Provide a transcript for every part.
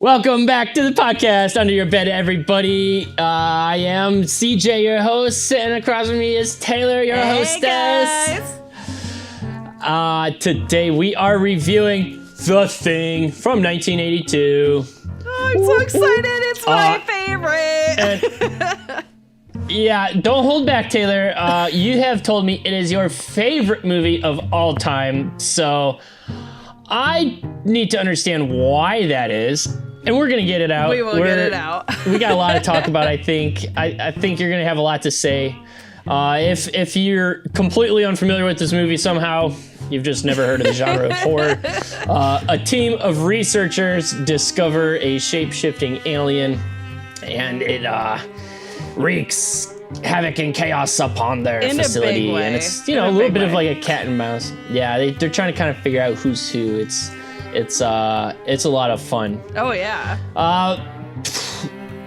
Welcome back to the podcast, Under Your Bed, everybody. I am CJ, your host. Sitting across from me is Taylor, your hostess. Today we are reviewing The Thing from 1982. Oh, I'm so excited. It's my favorite. Yeah, don't hold back, Taylor. You have told me it is your favorite movie of all time, so I need to understand why that is. And we're gonna get it out. We will get it out. We got a lot to talk about. I think you're gonna have a lot to say. If you're completely unfamiliar with this movie somehow, you've just never heard of the genre of horror. A team of researchers discover a shape-shifting alien, and it wreaks havoc and chaos upon their facility. And it's a little bit of like a cat and mouse. Yeah, they're trying to kind of figure out who's who. It's a lot of fun. Oh yeah.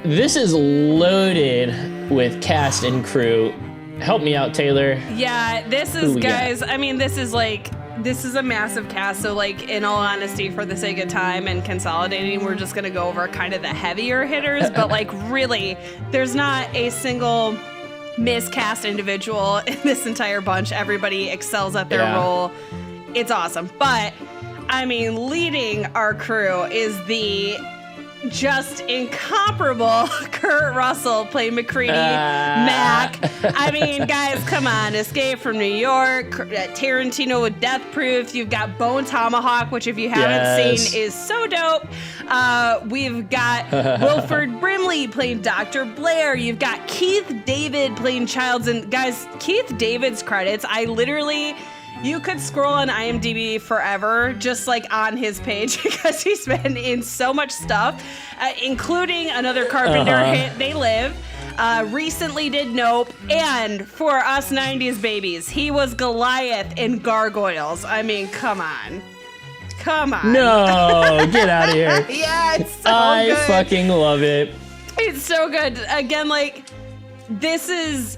This is loaded with cast and crew. Help me out, Taylor. Yeah, this is, guys, I mean, this is a massive cast, so like, in all honesty, for the sake of time and consolidating, we're just gonna go over kind of the heavier hitters, but like, really, there's not a single miscast individual in this entire bunch. Everybody excels at their role. It's awesome. But I mean, leading our crew is the just incomparable Kurt Russell playing McCready Mac. I mean, guys, come on. Escape from New York, Tarantino with Death Proof. You've got Bone Tomahawk, which if you haven't seen is so dope. We've got Wilford Brimley playing Dr. Blair. You've got Keith David playing Childs. And guys, Keith David's credits, you could scroll on IMDb forever, just like on his page, because he's been in so much stuff, including another Carpenter hit, They Live, recently did Nope, and for us 90s babies, he was Goliath in Gargoyles. I mean, come on. No, get out of here. Yeah, it's so good. I fucking love it. It's so good. Again, like, This is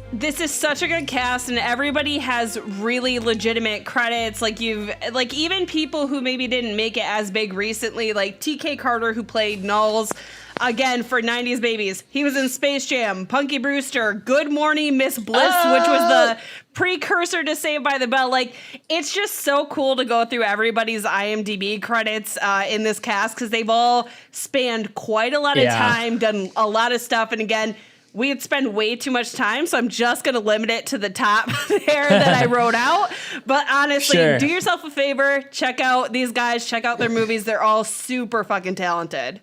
such a good cast, and everybody has really legitimate credits. Like even people who maybe didn't make it as big recently, like TK Carter, who played Knowles, again for 90s babies. He was in Space Jam, Punky Brewster, Good Morning Miss Bliss, which was the precursor to Saved by the Bell. Like, it's just so cool to go through everybody's IMDb credits in this cast, because they've all spanned quite a lot of time, done a lot of stuff, and again, we had spent way too much time, so I'm just going to limit it to the top there that I wrote out. But honestly, do yourself a favor. Check out these guys. Check out their movies. They're all super fucking talented.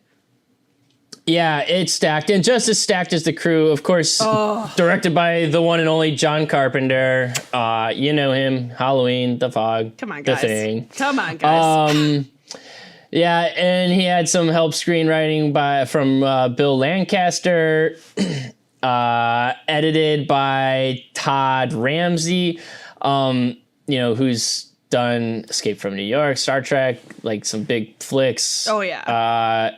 Yeah, it's stacked. And just as stacked as the crew, of course, directed by the one and only John Carpenter. You know him. Halloween, The Fog, Come on, guys. The Thing. Come on, guys. Yeah, and he had some help screenwriting from Bill Lancaster. Edited by Todd Ramsey, who's done Escape from New York, Star Trek, like some big flicks. Oh, yeah. A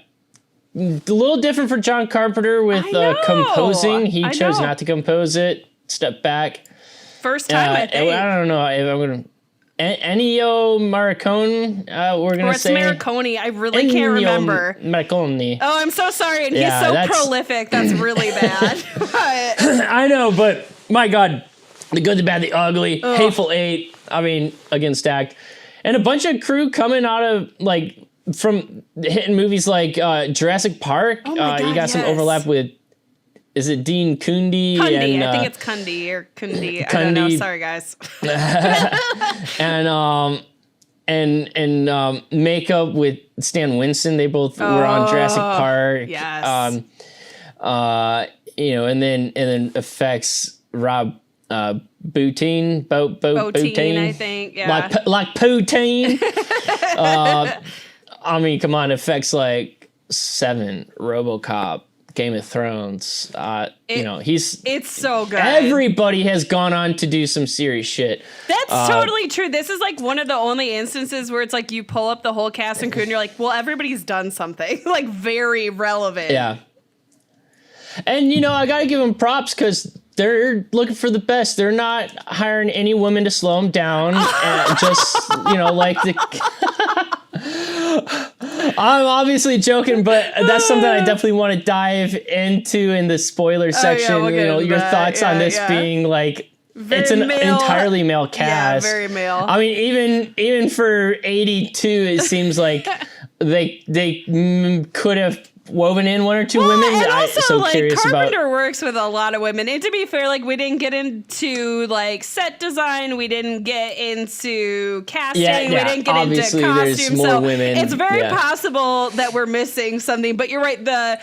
little different for John Carpenter with composing. He chose not to compose it, step back. First time, I think. I don't know if I'm going to... Ennio Morricone, we're going to say. Or it's Morricone. I really can't remember. Morricone. Oh, I'm so sorry. And he's so prolific. That's really bad. I know, but my God. The Good, the Bad, the Ugly. Hateful Eight. I mean, again, stacked. And a bunch of crew coming out of, like, from hitting movies like Jurassic Park. Oh my God, you got some overlap with... Is it Dean Cundy? Cundy, I think it's Cundy or Cundy. I don't know. Sorry, guys. and makeup with Stan Winston. They both were on Jurassic Park. Yes. And then effects. Rob Bottin, Bottin, I think. Yeah. Like poutine. I mean, come on, effects like Seven, RoboCop, Game of Thrones. It's so good. Everybody has gone on to do some serious shit. That's totally true. This is like one of the only instances where it's like you pull up the whole cast and crew and you're like, well, everybody's done something like very relevant. Yeah. And I gotta give them props because they're looking for the best. They're not hiring any women to slow them down. And just like the I'm obviously joking, but that's something I definitely want to dive into in the spoiler section. we'll get into your that. thoughts on this being like it's an entirely male cast. Yeah, very male. I mean, even for 82, it seems like they could have woven in one or two women. And also, I'm so curious Carpenter works with a lot of women. And to be fair, like, we didn't get into like set design, we didn't get into casting, we didn't get obviously into there's costumes. more So women. it's very possible that we're missing something. But you're right, the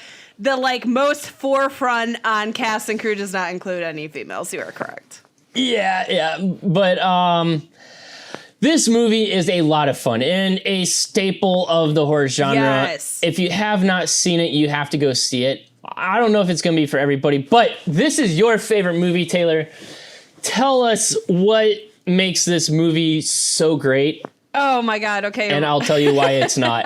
like most forefront on cast and crew does not include any females. You are correct. Yeah, but this movie is a lot of fun and a staple of the horror genre. Yes. If you have not seen it, you have to go see it. I don't know if it's going to be for everybody, but this is your favorite movie, Taylor. Tell us what makes this movie so great. Oh my God, okay. And I'll tell you why it's not.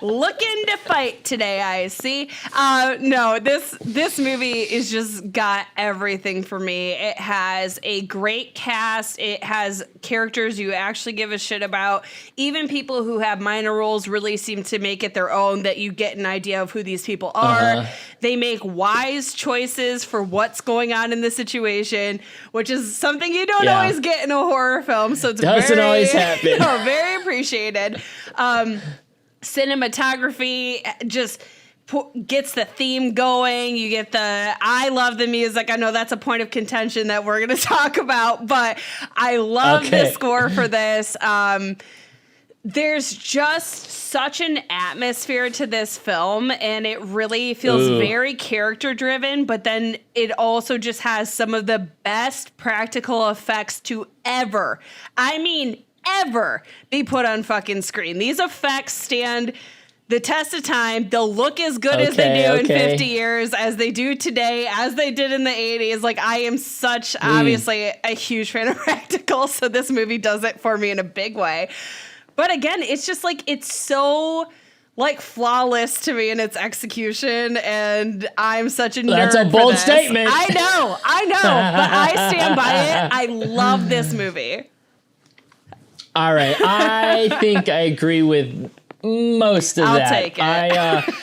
Looking to fight today, I see. No, this movie is just got everything for me. It has a great cast. It has characters you actually give a shit about. Even people who have minor roles really seem to make it their own, that you get an idea of who these people are. They make wise choices for what's going on in the situation, which is something you don't always get in a horror film. So it's doesn't always happen. Very appreciated. Cinematography just gets the theme going. You get I love the music. I know that's a point of contention that we're going to talk about, but I love the score for this. There's just such an atmosphere to this film, and it really feels very character driven, but then it also just has some of the best practical effects to ever be put on fucking screen. These effects stand the test of time. They'll look as good as they do in 50 years as they do today, as they did in the 80s. Like, I am obviously a huge fan of practical, so this movie does it for me in a big way. But again, it's just like, it's so like flawless to me in its execution, and I'm such a nerd. That's a bold statement. I know, but I stand by it. I love this movie. All right, I think I agree with most of that. I'll take it.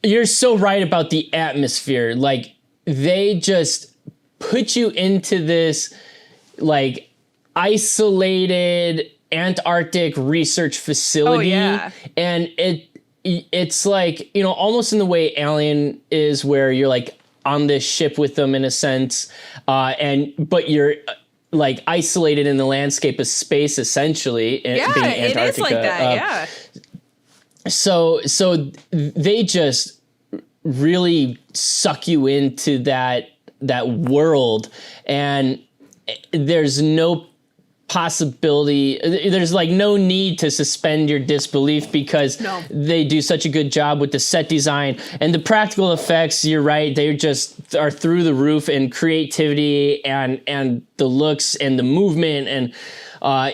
You're so right about the atmosphere. Like, they just put you into this, like, isolated Antarctic research facility. And it's like, almost in the way Alien is, where you're like on this ship with them in a sense, but you're like isolated in the landscape of space, essentially. Being Antarctica. It is like that. So they just really suck you into that world, and there's no possibility, there's like no need to suspend your disbelief, because they do such a good job with the set design and the practical effects. You're right, they just are through the roof in creativity and the looks and the movement, and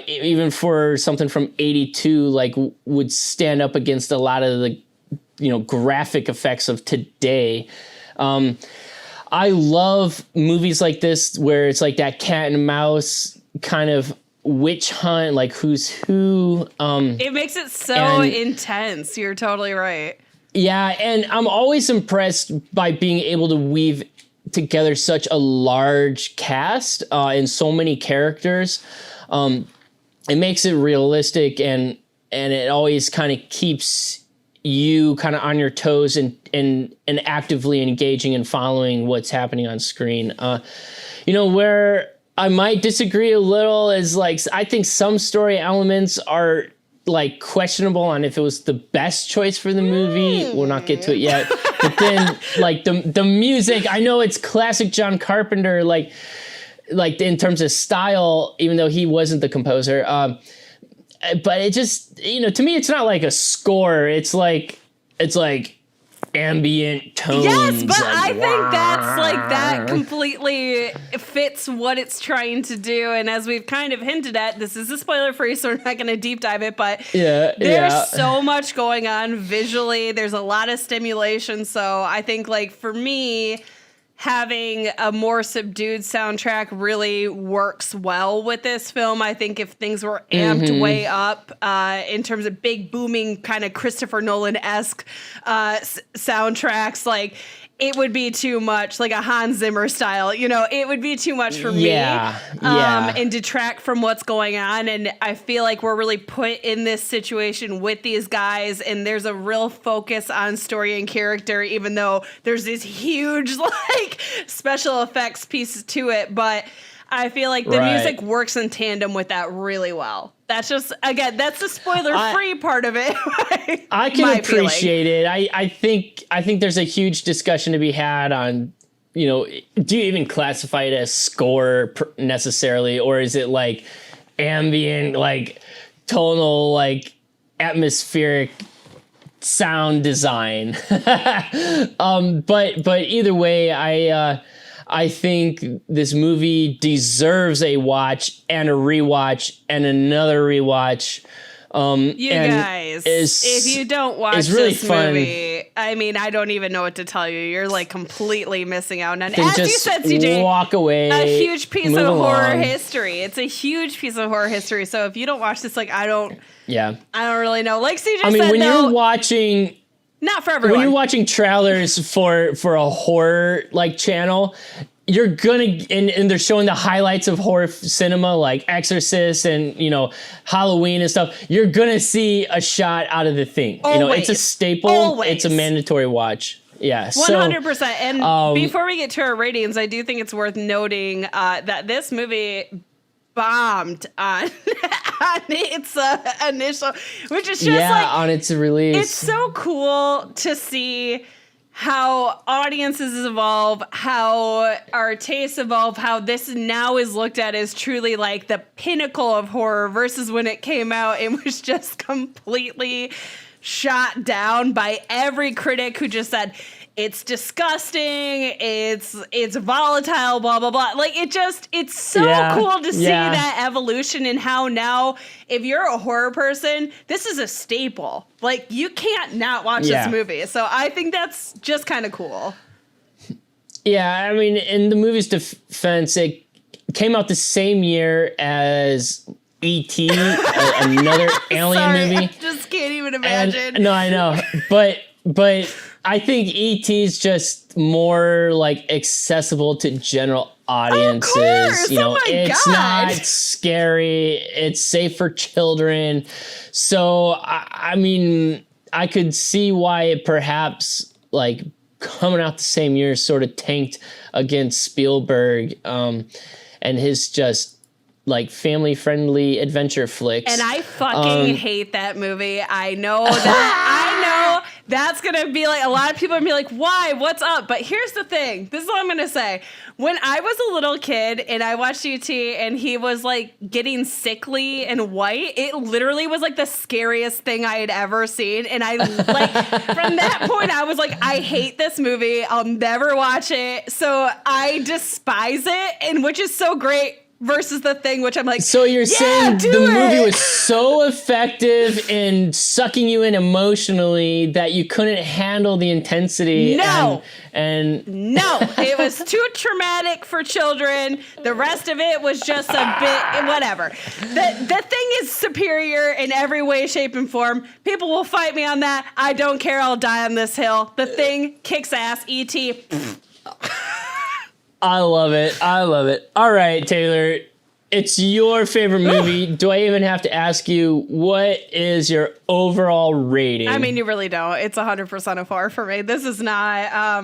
even for something from 82, like, would stand up against a lot of the graphic effects of today. I love movies like this where it's like that cat and mouse kind of witch hunt, like who's who. It makes it so intense. You're totally right. Yeah, and I'm always impressed by being able to weave together such a large cast and so many characters. It makes it realistic, and it always kind of keeps you kind of on your toes and actively engaging and following what's happening on screen. Where I might disagree a little is, like, I think some story elements are like questionable on if it was the best choice for the movie. We'll not get to it yet. But then, like, the music, I know it's classic John Carpenter, like in terms of style, even though he wasn't the composer. But it just, to me, it's not like a score. It's like ambient tones. Yes, but I think that's like, that completely fits what it's trying to do. And as we've kind of hinted at, this is a spoiler free, so we're not going to deep dive it, but there's so much going on visually. There's a lot of stimulation. So I think, like, for me, having a more subdued soundtrack really works well with this film. I think if things were amped way up in terms of big booming kind of Christopher Nolan-esque soundtracks, like it would be too much, like a Hans Zimmer style, you know, it would be too much for me and detract from what's going on. And I feel like we're really put in this situation with these guys, and there's a real focus on story and character, even though there's these huge like special effects pieces to it. But I feel like the music works in tandem with that really well. That's just, again, that's the spoiler-free part of it. I can appreciate it. I think there's a huge discussion to be had on, you know, do you even classify it as score necessarily, or is it like ambient, like tonal, like atmospheric sound design? But either way, I think this movie deserves a watch and a rewatch and another rewatch. If you don't watch really this fun. movie, I mean, I don't even know what to tell you. You're like completely missing out on, Then as you said, CJ, walk away, a huge piece of along. horror history. It's a huge piece of horror history. So if you don't watch this, like, I don't really know. Like CJ said, when you're watching, not for everyone. when you're watching trailers for a horror like channel, you're gonna and they're showing the highlights of horror cinema like Exorcist and, you know, Halloween and stuff. You're gonna see a shot out of The Thing. Always. You know, it's a staple. Always. It's a mandatory watch. Yeah, 100%. And before we get to our ratings, I do think it's worth noting that this movie bombed on its initial, which is just on its release. It's so cool to see how audiences evolve, how our tastes evolve, how this now is looked at as truly like the pinnacle of horror versus when it came out, it was just completely shot down by every critic who just said, it's disgusting, it's volatile, blah, blah, blah. Like, it's so cool to see that evolution and how now, if you're a horror person, this is a staple. Like, you can't not watch this movie. So I think that's just kind of cool. Yeah, I mean, in the movie's defense, it came out the same year as E.T., another alien movie. I just can't even imagine. No, I know. But I think E.T. is just more like accessible to general audiences. Of course. You know, it's not scary. It's safe for children. So I mean, I could see why it perhaps like coming out the same year sort of tanked against Spielberg and his just like family-friendly adventure flicks. And I fucking hate that movie. I know that. That's going to be like, a lot of people are going to be like, why? What's up? But here's the thing. This is what I'm going to say. When I was a little kid and I watched E.T. and he was like getting sickly and white, it literally was like the scariest thing I had ever seen. And I like, from that point, I was like, I hate this movie. I'll never watch it. So I despise it, and which is so great. Versus The Thing, which I'm like, so you're saying the movie was so effective in sucking you in emotionally that you couldn't handle the intensity? No. And no, it was too traumatic for children. The rest of it was just a bit, whatever. The Thing is superior in every way, shape, and form. People will fight me on that. I don't care. I'll die on this hill. The Thing kicks ass. E.T. I love it. All right, Taylor, it's your favorite movie. Do I even have to ask you, what is your overall rating? I mean, you really don't. It's 100% a 4 for me. This is not,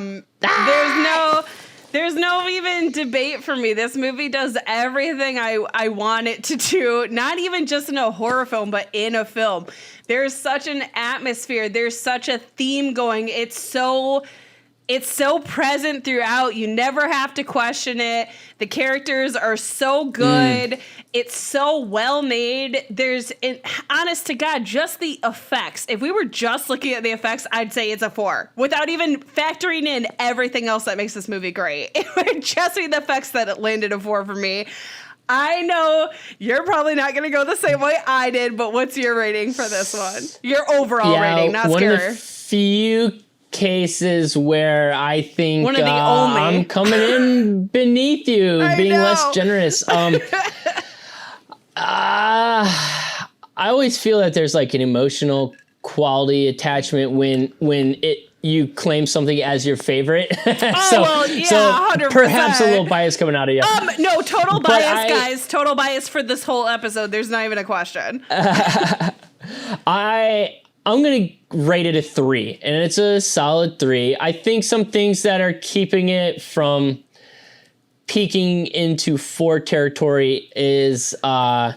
there's no even debate for me. This movie does everything I want it to do, not even just in a horror film, but in a film. There's such an atmosphere. There's such a theme going. It's so present throughout. You never have to question it. The characters are so good. It's so well made. Honest to God, just the effects. If we were just looking at the effects, I'd say it's a 4 without even factoring in everything else that makes this movie great. It would just be the effects that it landed a 4 for me. I know you're probably not going to go the same way I did, but what's your rating for this one? Your overall rating, not scary. Few cases where I think One of the only. I'm coming in beneath you, being less generous. I always feel that there's like an emotional quality attachment when you claim something as your favorite. So 100%. Perhaps a little bias coming out of you. No, total bias, guys. Total bias for this whole episode. There's not even a question. I'm going to rate it a 3, and it's a solid 3. I think some things that are keeping it from peeking into 4 territory is, one,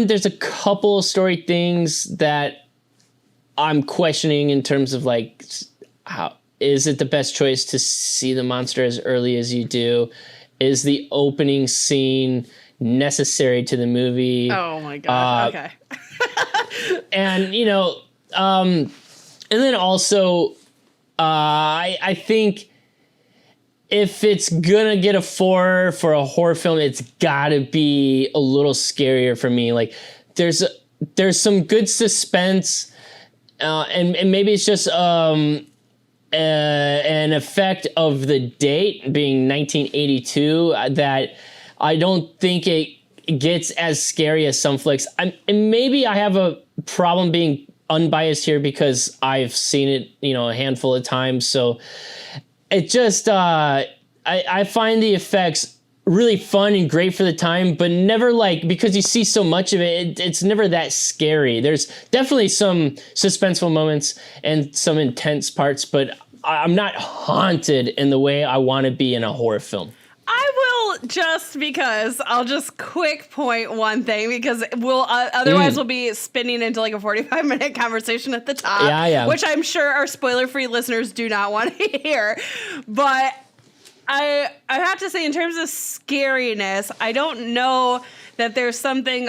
there's a couple story things that I'm questioning in terms of like, how is it the best choice to see the monster as early as you do? Is the opening scene necessary to the movie? Oh my god. Okay. And and then also I think if it's gonna get a 4 for a horror film, it's gotta be a little scarier for me. Like there's some good suspense, and maybe it's just an effect of the date being 1982 that I don't think it gets as scary as some flicks. And maybe I have a problem being unbiased here because I've seen it, a handful of times. So it just, I find the effects really fun and great for the time, but never like, because you see so much of it, it's never that scary. There's definitely some suspenseful moments and some intense parts, but I'm not haunted in the way I want to be in a horror film. I'll just quick point one thing because we'll be spinning into like a 45-minute conversation at the top, which I'm sure our spoiler-free listeners do not want to hear. But I have to say, in terms of scariness, I don't know that there's something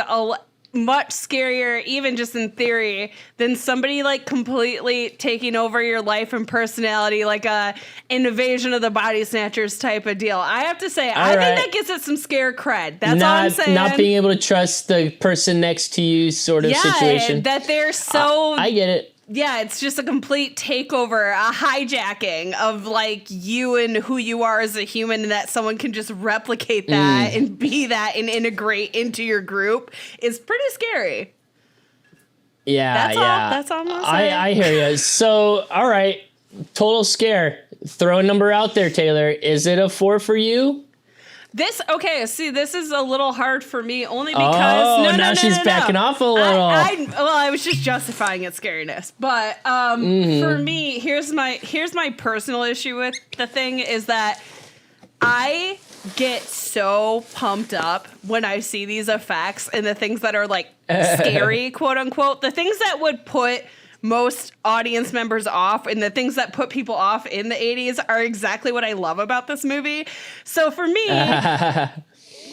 much scarier, even just in theory, than somebody like completely taking over your life and personality, like a Invasion of the Body Snatchers type of deal. I have to say, I think that gives it some scare cred. That's all I'm saying. Not being able to trust the person next to you sort of situation. That they're so... I get it. Yeah, it's just a complete takeover, a hijacking of like you and who you are as a human, and that someone can just replicate that and be that and integrate into your group is pretty scary. Yeah, That's all I'm gonna say. I hear you. So, all right, total scare. Throw a number out there, Taylor. Is it a 4 for you? This is a little hard for me only because she's backing off a little. I was just justifying its scariness, but for me, here's my personal issue with the thing is that I get so pumped up when I see these effects and the things that are like scary, quote unquote, the things that would put most audience members off and the things that put people off in the 80s are exactly what I love about this movie. So for me,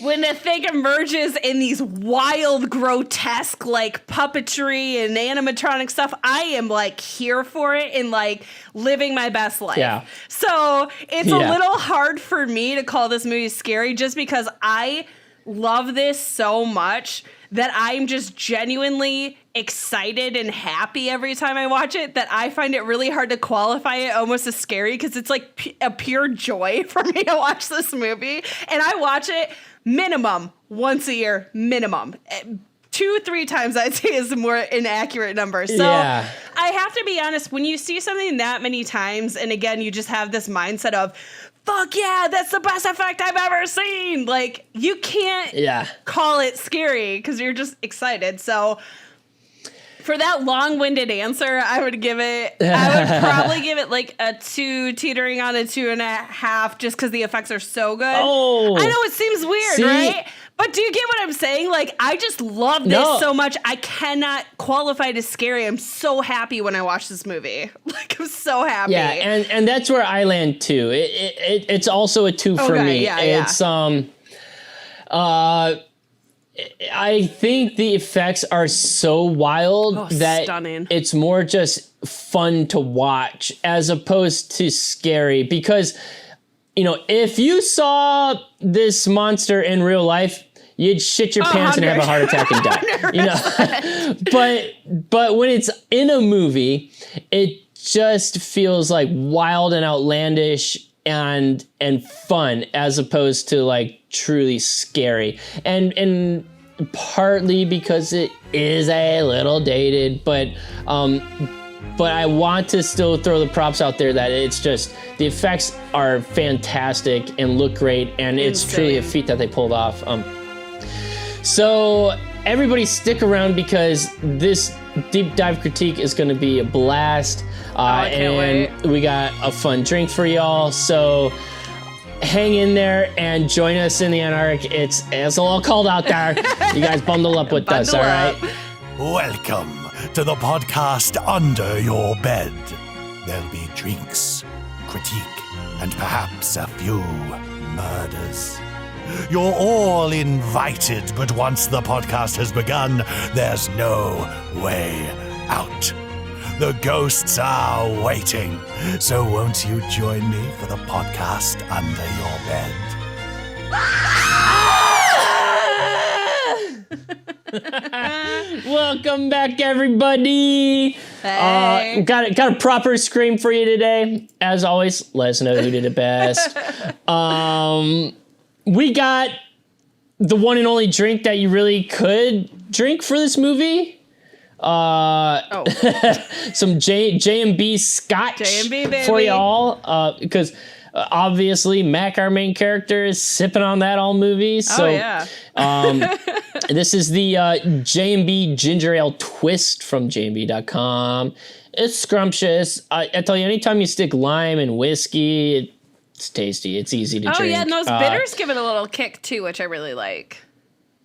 when the thing emerges in these wild, grotesque, like puppetry and animatronic stuff, I am like here for it and like living my best life. Yeah. So it's a little hard for me to call this movie scary just because I love this so much that I'm just genuinely excited and happy every time I watch it, that I find it really hard to qualify it almost as scary because it's like a pure joy for me to watch this movie. And I watch it minimum once a year, minimum. 2-3 times I'd say is a more inaccurate number. So I have to be honest, when you see something that many times, and again, you just have this mindset of, fuck yeah, that's the best effect I've ever seen. Like, you can't call it scary because you're just excited. So for that long-winded answer, I would probably give it like a 2, teetering on a 2.5, just because the effects are so good. Oh, I know it seems weird, right? But do you get what I'm saying? Like, I just love this so much. I cannot qualify it as scary. I'm so happy when I watch this movie. Like, I'm so happy. Yeah, and that's where I land too. It's also a 2 for me. It's I think the effects are so wild that it's more just fun to watch as opposed to scary. Because, if you saw this monster in real life, you'd shit your pants and have a heart attack and die. You know, but when it's in a movie, it just feels like wild and outlandish and fun as opposed to like truly scary. And partly because it is a little dated, but I want to still throw the props out there that it's just the effects are fantastic and look great, and it's truly a feat that they pulled off. So everybody stick around because this deep dive critique is going to be a blast, and wait. We got a fun drink for y'all. So hang in there and join us in the Antarctic. It's a little cold out there. You guys bundle up with us, all right? Welcome to the podcast Under Your Bed. There'll be drinks, critique, and perhaps a few murders. You're all invited, but once the podcast has begun, there's no way out. The ghosts are waiting, so won't you join me for the podcast Under Your Bed? Welcome back, everybody. Hey. Got a proper scream for you today. As always, let us know who did it best. We got the one and only drink that you really could drink for this movie. Some J&B Scotch J&B, baby. for y'all. Because obviously Mac, our main character, is sipping on that all movie. So, this is the J&B Ginger Ale Twist from jb.com. It's scrumptious. I tell you, anytime you stick lime and whiskey, it's tasty. It's easy to drink. Oh, yeah, and those bitters give it a little kick, too, which I really like.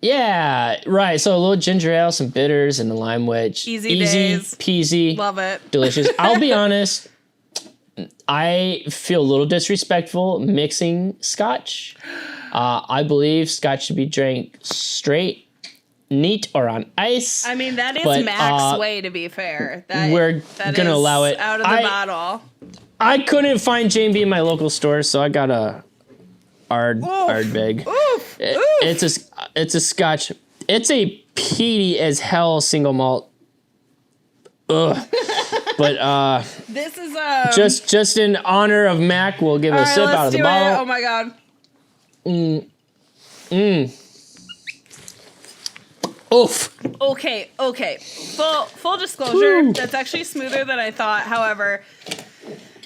Yeah, right. So a little ginger ale, some bitters, and the lime wedge. Easy days. Peasy. Love it. Delicious. I'll be honest, I feel a little disrespectful mixing scotch. I believe scotch should be drank straight, neat, or on ice. I mean, that is but, Mac's way, to be fair. We're going to allow it. Out of the bottle. I couldn't find J&B in my local store, so I got a Ardbeg. It's a scotch. It's a peaty as hell single malt. Ugh. But this is just in honor of Mac, we'll give a sip out of the bottle. Oh my god. Oof. Okay. Full disclosure, that's actually smoother than I thought. However,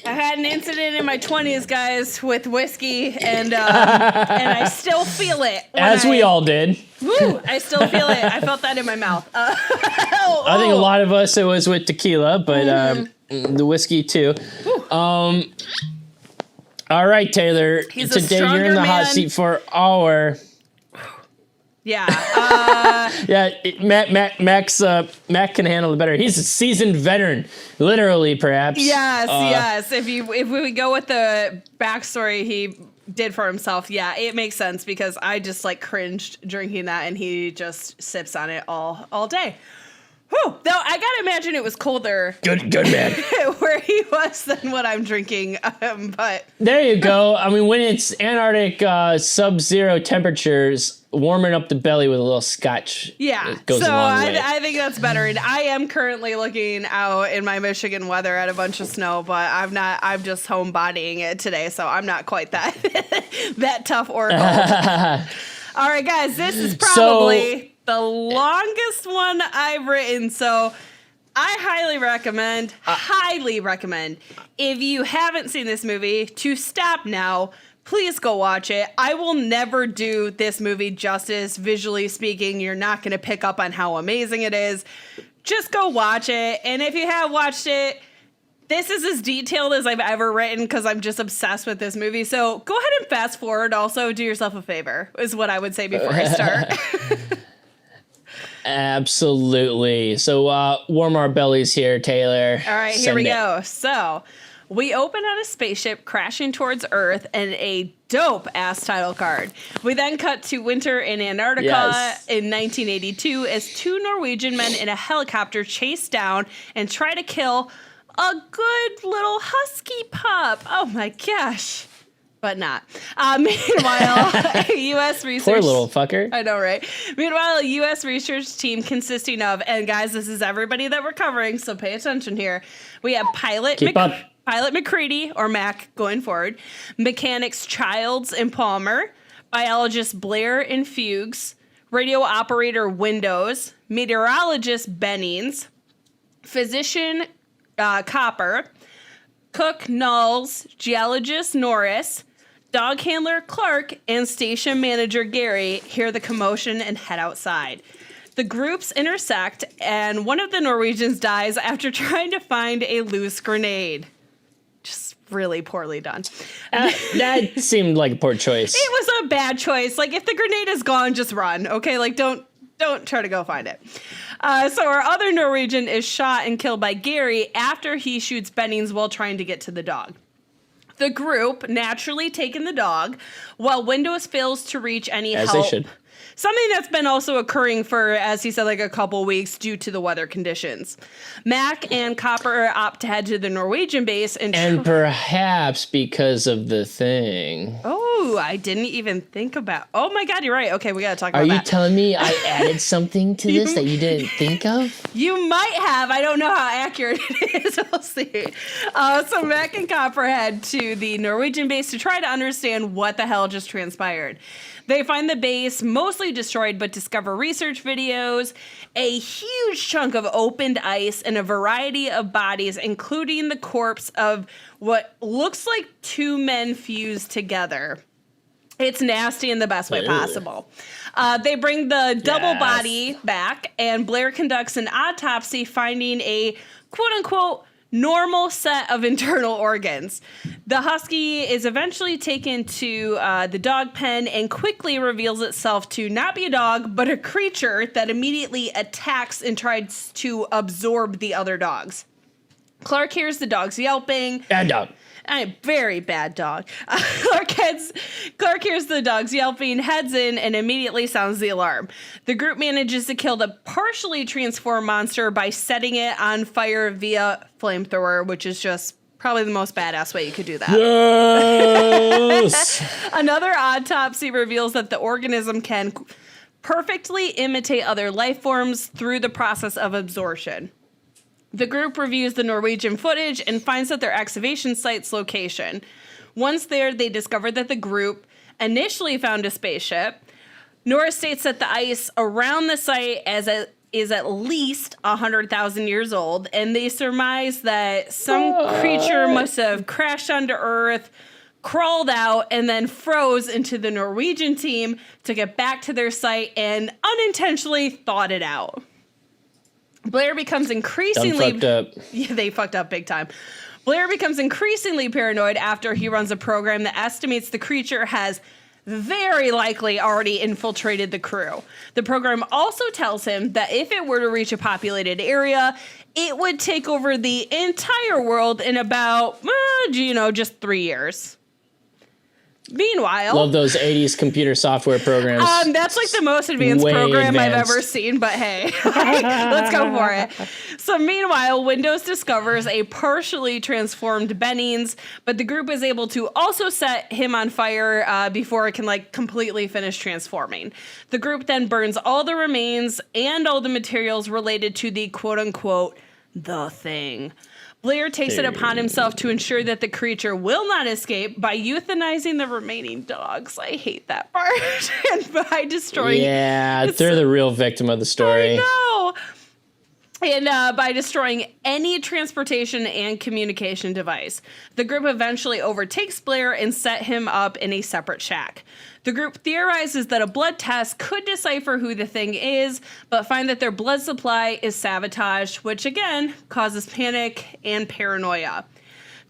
I had an incident in my 20s, guys, with whiskey, and I still feel it. As we all did. Woo! I still feel it. I felt that in my mouth. I think a lot of us, it was with tequila, but the whiskey too. All right, Taylor. Today you're in the hot seat for our... Yeah. Mac can handle it better. He's a seasoned veteran, literally, perhaps. Yes. If we go with the backstory he did for himself, yeah, it makes sense because I just like cringed drinking that, and he just sips on it all day. Whew. Though I gotta imagine it was colder. Good man. Where he was than what I'm drinking. But there you go. I mean, when it's Antarctic sub-zero temperatures, warming up the belly with a little scotch. Yeah. Goes a long way. I think that's better. And I am currently looking out in my Michigan weather at a bunch of snow, but I'm just homebodying it today, so I'm not quite that that tough or cold. All right, guys, this is probably the longest one I've written, so I highly recommend, if you haven't seen this movie, to stop now. Please go watch it. I will never do this movie justice, visually speaking. You're not going to pick up on how amazing it is. Just go watch it, and if you have watched it, this is as detailed as I've ever written because I'm just obsessed with this movie. So go ahead and fast forward. Also, do yourself a favor, is what I would say before I start. Absolutely. So warm our bellies here, Taylor. All right, here we go. So we open on a spaceship crashing towards Earth and a dope-ass title card. We then cut to winter in Antarctica in 1982 as two Norwegian men in a helicopter chase down and try to kill a good little husky pup. Oh my gosh. but not. Meanwhile, a U.S. research... Poor little fucker. I know, right? Meanwhile, a U.S. research team consisting of, and guys, this is everybody that we're covering, so pay attention here. We have Pilot McCready, or Mac going forward, mechanics Childs and Palmer, biologist Blair and Fuchs, radio operator Windows, meteorologist Bennings, physician Copper, cook Knowles, geologist Norris, dog handler Clark, and station manager Gary hear the commotion and head outside. The groups intersect, and one of the Norwegians dies after trying to find a loose grenade. Just really poorly done. That seemed like a poor choice. It was a bad choice. Like, if the grenade is gone, just run, okay? Like, don't try to go find it. So our other Norwegian is shot and killed by Gary after he shoots Bennings while trying to get to the dog. The group naturally taking the dog, while Windows fails to reach any help. As they should. Something that's been also occurring for, as he said, like a couple weeks due to the weather conditions. Mac and Copper opt to head to the Norwegian base. And perhaps because of the thing. Oh, I didn't even think about. Oh my God, you're right. Okay, we got to talk about that. Are you telling me I added something to this that you didn't think of? You might have. I don't know how accurate it is. We'll see. So Mac and Copper head to the Norwegian base to try to understand what the hell just transpired. They find the base mostly destroyed, but discover research videos, a huge chunk of opened ice, and a variety of bodies, including the corpse of what looks like two men fused together. It's nasty in the best way possible. They bring the double body back, and Blair conducts an autopsy, finding a quote-unquote normal set of internal organs. The husky is eventually taken to the dog pen and quickly reveals itself to not be a dog, but a creature that immediately attacks and tries to absorb the other dogs. Clark hears the dogs yelping. Bad dog. A very bad dog. Clark hears the dogs yelping, heads in, and immediately sounds the alarm. The group manages to kill the partially transformed monster by setting it on fire via flamethrower, which is just probably the most badass way you could do that. Yes! Another autopsy reveals that the organism can perfectly imitate other life forms through the process of absorption. The group reviews the Norwegian footage and finds that their excavation site's location. Once there, they discover that the group initially found a spaceship. Norris states that the ice around the site is at least 100,000 years old, and they surmise that some creature must have crashed onto Earth, crawled out, and then froze into the Norwegian team to get back to their site and unintentionally thawed it out. Blair becomes increasingly... fucked up. Yeah, they fucked up big time. Blair becomes increasingly paranoid after he runs a program that estimates the creature has very likely already infiltrated the crew. The program also tells him that if it were to reach a populated area, it would take over the entire world in about, just 3 years. Meanwhile, love those 80s computer software programs. That's like the most advanced program I've ever seen, but hey, let's go for it. So meanwhile, Windows discovers a partially transformed Bennings, but the group is able to also set him on fire before it can completely finish transforming. The group then burns all the remains and all the materials related to the quote-unquote the thing. Blair takes it upon himself to ensure that the creature will not escape by euthanizing the remaining dogs. I hate that part. And by destroying... Yeah, they're the real victim of the story. I know. And by destroying any transportation and communication device. The group eventually overtakes Blair and set him up in a separate shack. The group theorizes that a blood test could decipher who the thing is, but find that their blood supply is sabotaged, which again causes panic and paranoia.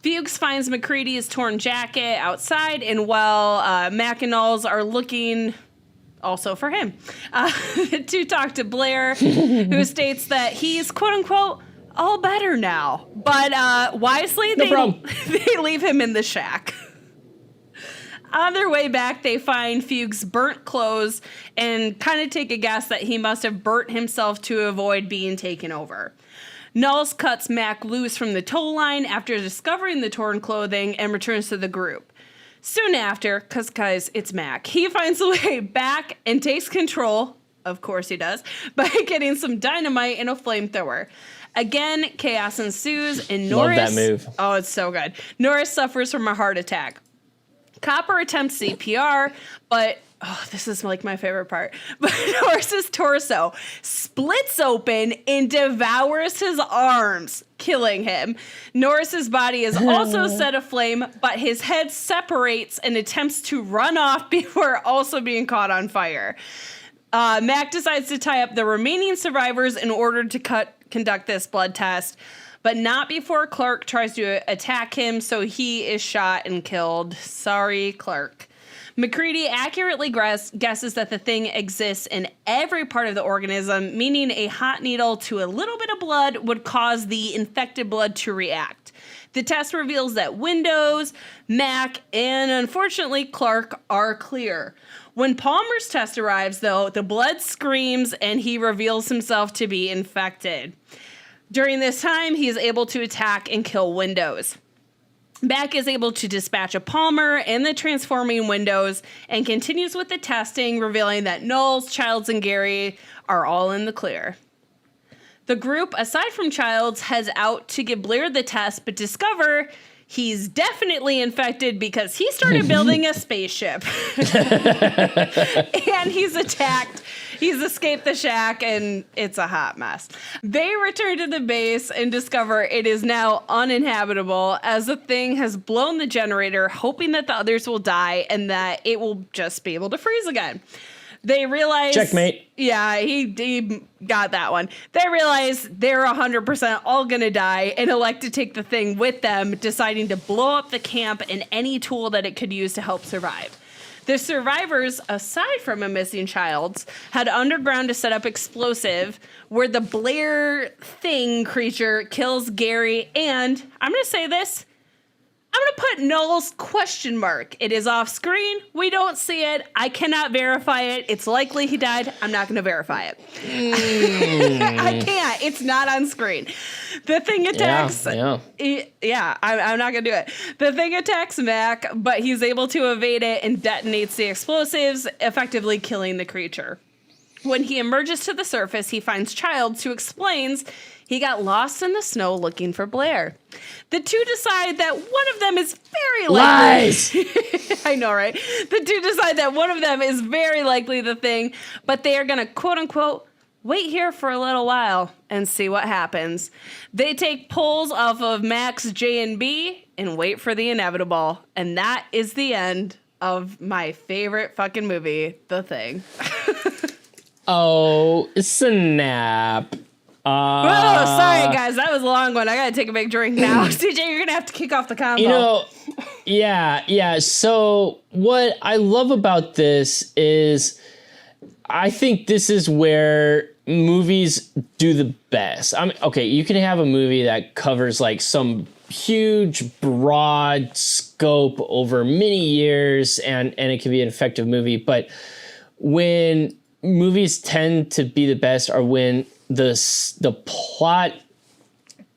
Fuchs finds McCready's torn jacket outside, and while Mac and Knowles are looking also for him to talk to Blair, who states that he's quote-unquote all better now. But wisely, they leave him in the shack. On their way back, they find Fuchs' burnt clothes and kind of take a guess that he must have burnt himself to avoid being taken over. Knowles cuts Mac loose from the tow line after discovering the torn clothing and returns to the group. Soon after, because guys, it's Mac, he finds a way back and takes control, of course he does, by getting some dynamite and a flamethrower. Again, chaos ensues, and Norris... Love that move. Oh, it's so good. Norris suffers from a heart attack. Copper attempts CPR, but... Oh, this is like my favorite part. But Norris's torso splits open and devours his arms, killing him. Norris's body is also set aflame, but his head separates and attempts to run off before also being caught on fire. Mac decides to tie up the remaining survivors in order to conduct this blood test, but not before Clark tries to attack him, so he is shot and killed. Sorry, Clark. McCready accurately guesses that the thing exists in every part of the organism, meaning a hot needle to a little bit of blood would cause the infected blood to react. The test reveals that Windows, Mac, and unfortunately Clark are clear. When Palmer's test arrives, though, the blood screams and he reveals himself to be infected. During this time, he is able to attack and kill Windows. Mac is able to dispatch a Palmer and the transforming Windows and continues with the testing, revealing that Knowles, Childs, and Gary are all in the clear. The group, aside from Childs, heads out to give Blair the test, but discover he's definitely infected because he started building a spaceship. And he's attacked. He's escaped the shack, and it's a hot mess. They return to the base and discover it is now uninhabitable as the thing has blown the generator, hoping that the others will die and that it will just be able to freeze again. They realize... Checkmate. Yeah, he got that one. They realize they're 100% all going to die and elect to take the thing with them, deciding to blow up the camp and any tool that it could use to help survive. The survivors, aside from a missing Childs, had underground to set up explosive where the Blair thing creature kills Gary and, I'm going to say this, I'm going to put Knowles question mark. It is off screen. We don't see it. I cannot verify it. It's likely he died. I'm not going to verify it. I can't. It's not on screen. The thing attacks. Yeah, I'm not going to do it. The thing attacks Mac, but he's able to evade it and detonates the explosives, effectively killing the creature. When he emerges to the surface, he finds Childs, who explains he got lost in the snow looking for Blair. The two decide that one of them is very likely... Lies! I know, right? The two decide that one of them is very likely the thing, but they are going to, quote-unquote, wait here for a little while and see what happens. They take pulls off of Mac's J and B and wait for the inevitable. And that is the end of my favorite fucking movie, The Thing. Oh, snap. Oh, sorry, guys. That was a long one. I got to take a big drink now. CJ, you're going to have to kick off the convo. You know, yeah. So what I love about this is I think this is where movies do the best. I mean, okay, you can have a movie that covers like some huge, broad scope over many years, and it can be an effective movie. But when movies tend to be the best are when the plot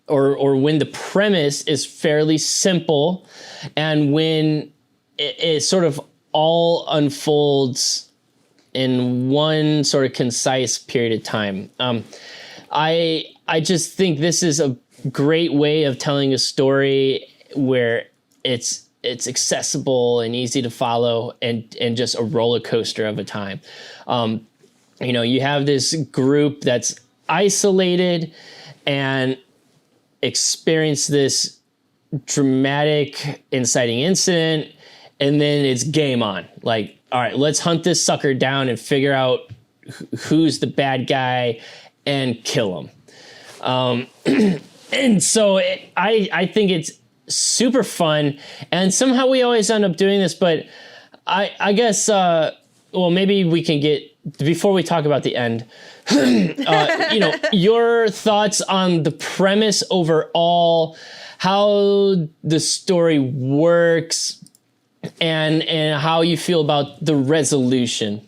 or when the premise is fairly simple and when it sort of all unfolds in one sort of concise period of time. I just think this is a great way of telling a story where it's accessible and easy to follow and just a roller coaster of a time. You know, you have this group that's isolated and experience this dramatic inciting incident, and then it's game on. Like, all right, let's hunt this sucker down and figure out who's the bad guy and kill him. And so I think it's super fun, and somehow we always end up doing this, but I guess, well, maybe we can get, before we talk about the end, you know, your thoughts on the premise overall, how the story works, and how you feel about the resolution.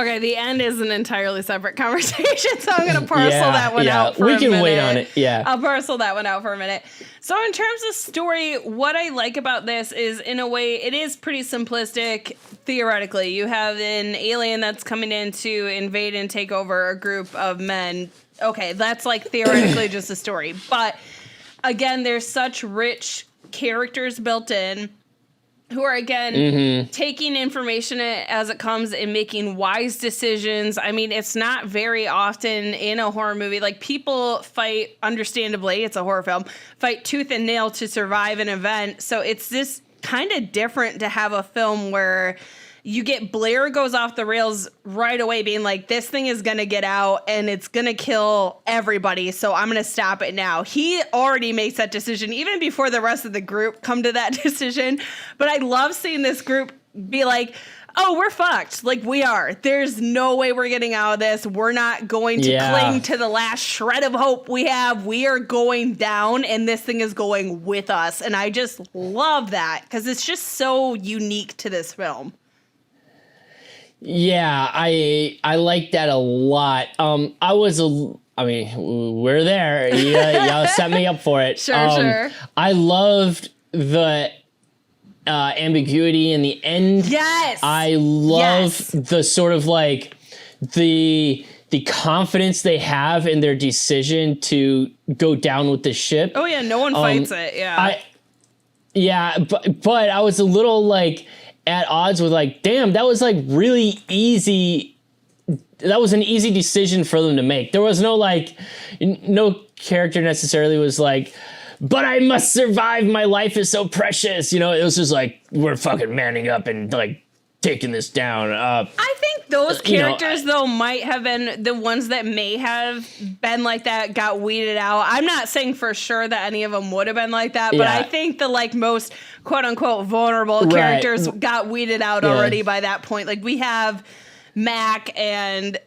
Okay, the end is an entirely separate conversation, so I'm going to parcel that one out for a minute. We can wait on it, yeah. I'll parcel that one out for a minute. So in terms of story, what I like about this is, in a way, it is pretty simplistic, theoretically. You have an alien that's coming in to invade and take over a group of men. Okay, that's like theoretically just a story. But again, there's such rich characters built in, who are, again, taking information as it comes and making wise decisions. I mean, it's not very often in a horror movie. Like, people fight, understandably, it's a horror film, fight tooth and nail to survive an event. So it's this kind of different to have a film where you get Blair goes off the rails right away, being like, this thing is going to get out and it's going to kill everybody, so I'm going to stop it now. He already makes that decision even before the rest of the group come to that decision. But I love seeing this group be like, oh, we're fucked. Like, we are. There's no way we're getting out of this. We're not going to cling to the last shred of hope we have. We are going down, and this thing is going with us. And I just love that because it's just so unique to this film. Yeah, I like that a lot. We're there. Y'all set me up for it. Sure. I loved the ambiguity in the end. Yes. I love the sort of like the confidence they have in their decision to go down with the ship. Oh yeah, no one fights it. Yeah. But I was a little like at odds with like, damn, that was like really easy. That was an easy decision for them to make. There was no like, no character necessarily was like, but I must survive. My life is so precious. You know, it was just like, we're fucking manning up and like taking this down. I think those characters, though, might have been the ones that may have been like that, got weeded out. I'm not saying for sure that any of them would have been like that, but I think the like most quote unquote vulnerable characters got weeded out already by that point. Like, we have Mac, and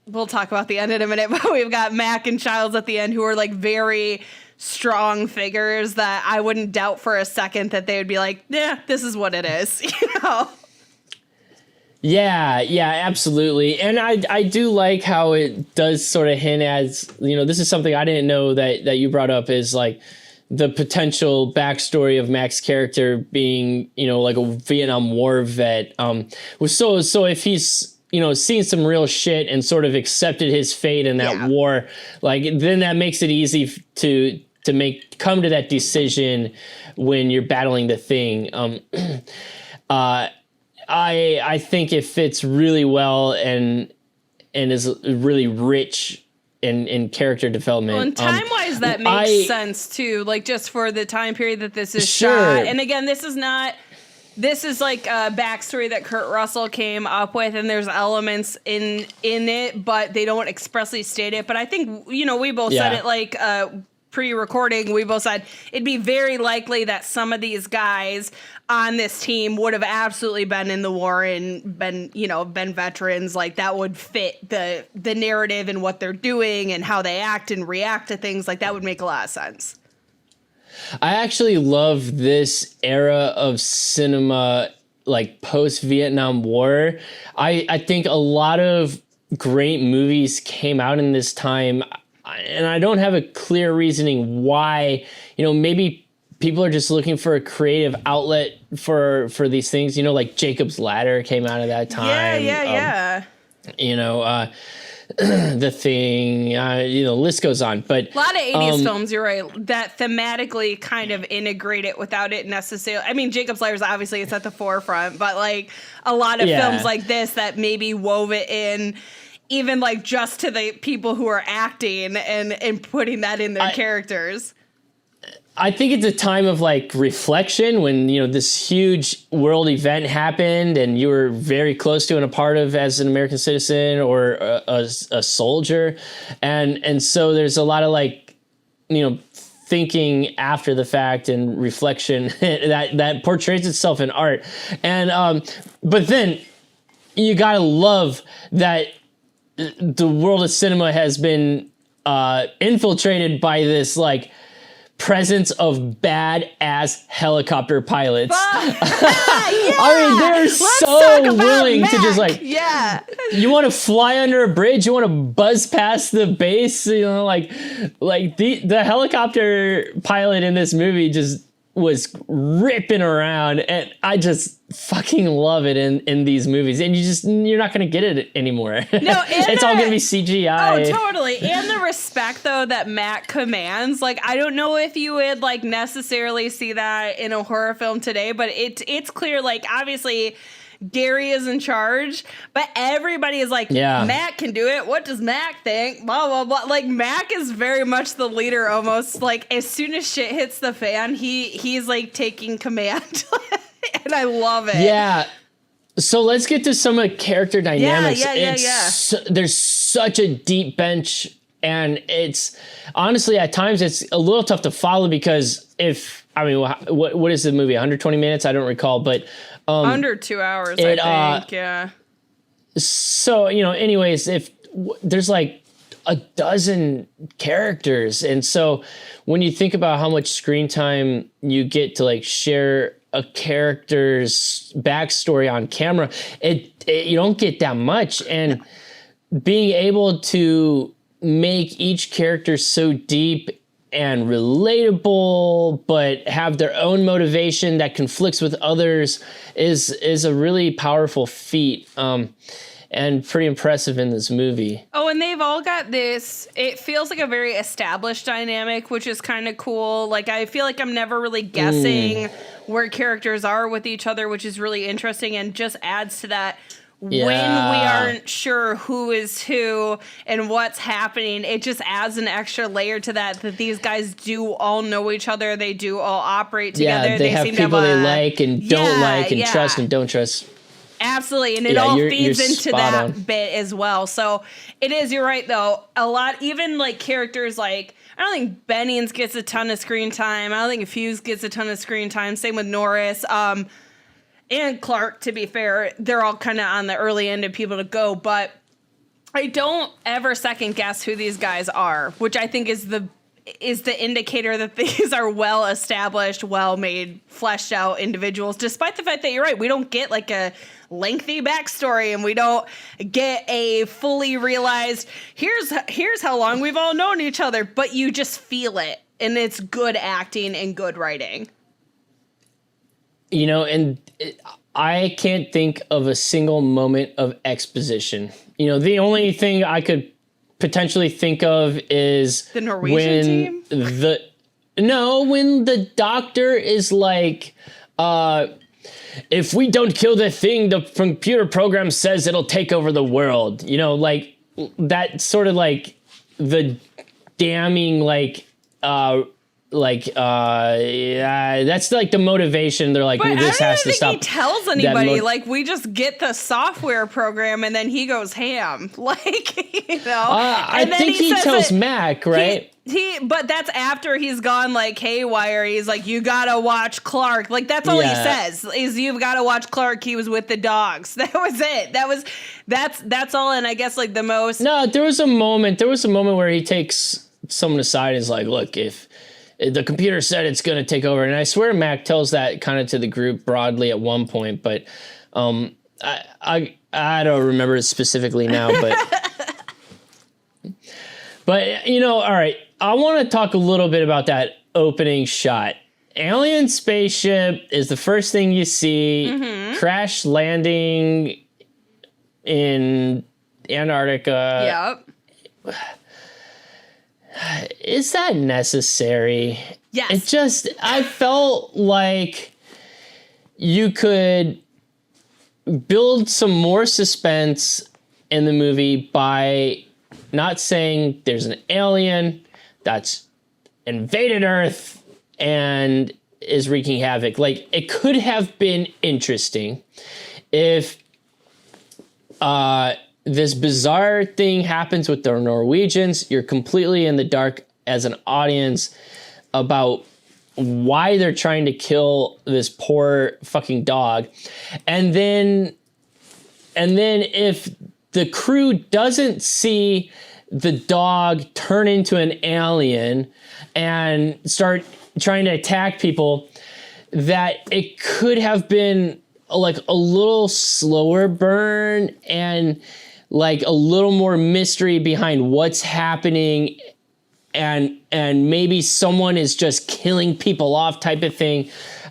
we'll talk about the end in a minute, but we've got Mac and Childs at the end, who are like very strong figures that I wouldn't doubt for a second that they would be like, yeah, this is what it is, you know? Yeah, absolutely. And I do like how it does sort of hint as, you know, this is something I didn't know that you brought up, is like the potential backstory of Mac's character being, you know, like a Vietnam War vet. So if he's, you know, seen some real shit and sort of accepted his fate in that war, like, then that makes it easy to come to that decision when you're battling the thing. I think it fits really well and is really rich in character development. Well, and time-wise, that makes sense, too. Like, just for the time period that this is shot. And again, this is like a backstory that Kurt Russell came up with, and there's elements in it, but they don't expressly state it. But I think, you know, we both said it like pre-recording, we both said it'd be very likely that some of these guys on this team would have absolutely been in the war and been veterans. Like, that would fit the narrative and what they're doing and how they act and react to things. Like, that would make a lot of sense. I actually love this era of cinema, like post-Vietnam War. I think a lot of great movies came out in this time, and I don't have a clear reasoning why. You know, maybe people are just looking for a creative outlet for these things. You know, like Jacob's Ladder came out at that time. Yeah. You know, The Thing, list goes on. But a lot of 80s films, you're right, that thematically kind of integrate it without it necessarily. I mean, Jacob's Ladder, obviously it's at the forefront, but like a lot of films like this that maybe wove it in, even like just to the people who are acting and putting that in their characters. I think it's a time of like reflection when, you know, this huge world event happened and you were very close to and a part of as an American citizen or a soldier. And so there's a lot of like, you know, thinking after the fact and reflection that portrays itself in art. And, but then you gotta love that the world of cinema has been infiltrated by this like presence of badass helicopter pilots. I mean, they're so willing to just like, you want to fly under a bridge, you want to buzz past the base, you know, like the helicopter pilot in this movie just was ripping around, and I just fucking love it in these movies. And you're not gonna get it anymore. No, it's all gonna be CGI. Oh, totally. And the respect though that Mac commands, like I don't know if you would like necessarily see that in a horror film today, but it's clear, like obviously Gary is in charge, but everybody is like, Mac can do it. What does Mac think? Blah, blah, blah. Like, Mac is very much the leader almost. Like, as soon as shit hits the fan, he's like taking command. And I love it. Yeah. So let's get to some of the character dynamics. There's such a deep bench, and it's honestly at times it's a little tough to follow because what is the movie? 120 minutes? I don't recall, but under 2 hours, I think. Yeah. So, you know, anyways, if there's like a dozen characters, and so when you think about how much screen time you get to like share a character's backstory on camera, you don't get that much, and being able to make each character so deep and relatable, but have their own motivation that conflicts with others is a really powerful feat, and pretty impressive in this movie. Oh, and they've all got this, it feels like a very established dynamic, which is kind of cool. Like, I feel like I'm never really guessing where characters are with each other, which is really interesting and just adds to that. When we aren't sure who is who and what's happening, it just adds an extra layer to that these guys do all know each other. They do all operate together. Yeah, they have people they like and don't like and trust and don't trust. Absolutely, and it all feeds into that bit as well. So it is, you're right, though. A lot, even like characters like, I don't think Bennings gets a ton of screen time. I don't think Fuse gets a ton of screen time. Same with Norris. And Clark, to be fair, they're all kind of on the early end of people to go, but I don't ever second guess who these guys are, which I think is the indicator that these are well established, well made, fleshed out individuals, despite the fact that you're right, we don't get like a lengthy backstory and we don't get a fully realized here's how long we've all known each other, but you just feel it, and it's good acting and good writing. You know, and I can't think of a single moment of exposition. You know, the only thing I could potentially think of is the Norwegian team. When the doctor is like, if we don't kill the thing, the computer program says it'll take over the world. You know, like that sort of like the damning that's like the motivation. They're like, this has to stop. He tells anybody, like, we just get the software program and then he goes ham. Like, you know. I think he tells Mac, right? But that's after he's gone like haywire. He's like, you gotta watch Clark. Like, that's all he says is you've gotta watch Clark. He was with the dogs. That was it. That's all. And I guess like the most. No, there was a moment where he takes someone aside and is like, look, if the computer said it's going to take over. And I swear Mac tells that kind of to the group broadly at one point, but I don't remember it specifically now, but you know, all right. I want to talk a little bit about that opening shot. Alien spaceship is the first thing you see. Crash landing in Antarctica. Yep. Is that necessary? Yes. I felt like you could build some more suspense in the movie by not saying there's an alien that's invaded Earth and is wreaking havoc. Like, it could have been interesting if this bizarre thing happens with the Norwegians. You're completely in the dark as an audience about why they're trying to kill this poor fucking dog. And then if the crew doesn't see the dog turn into an alien and start trying to attack people, that it could have been like a little slower burn and like a little more mystery behind what's happening, and maybe someone is just killing people off type of thing,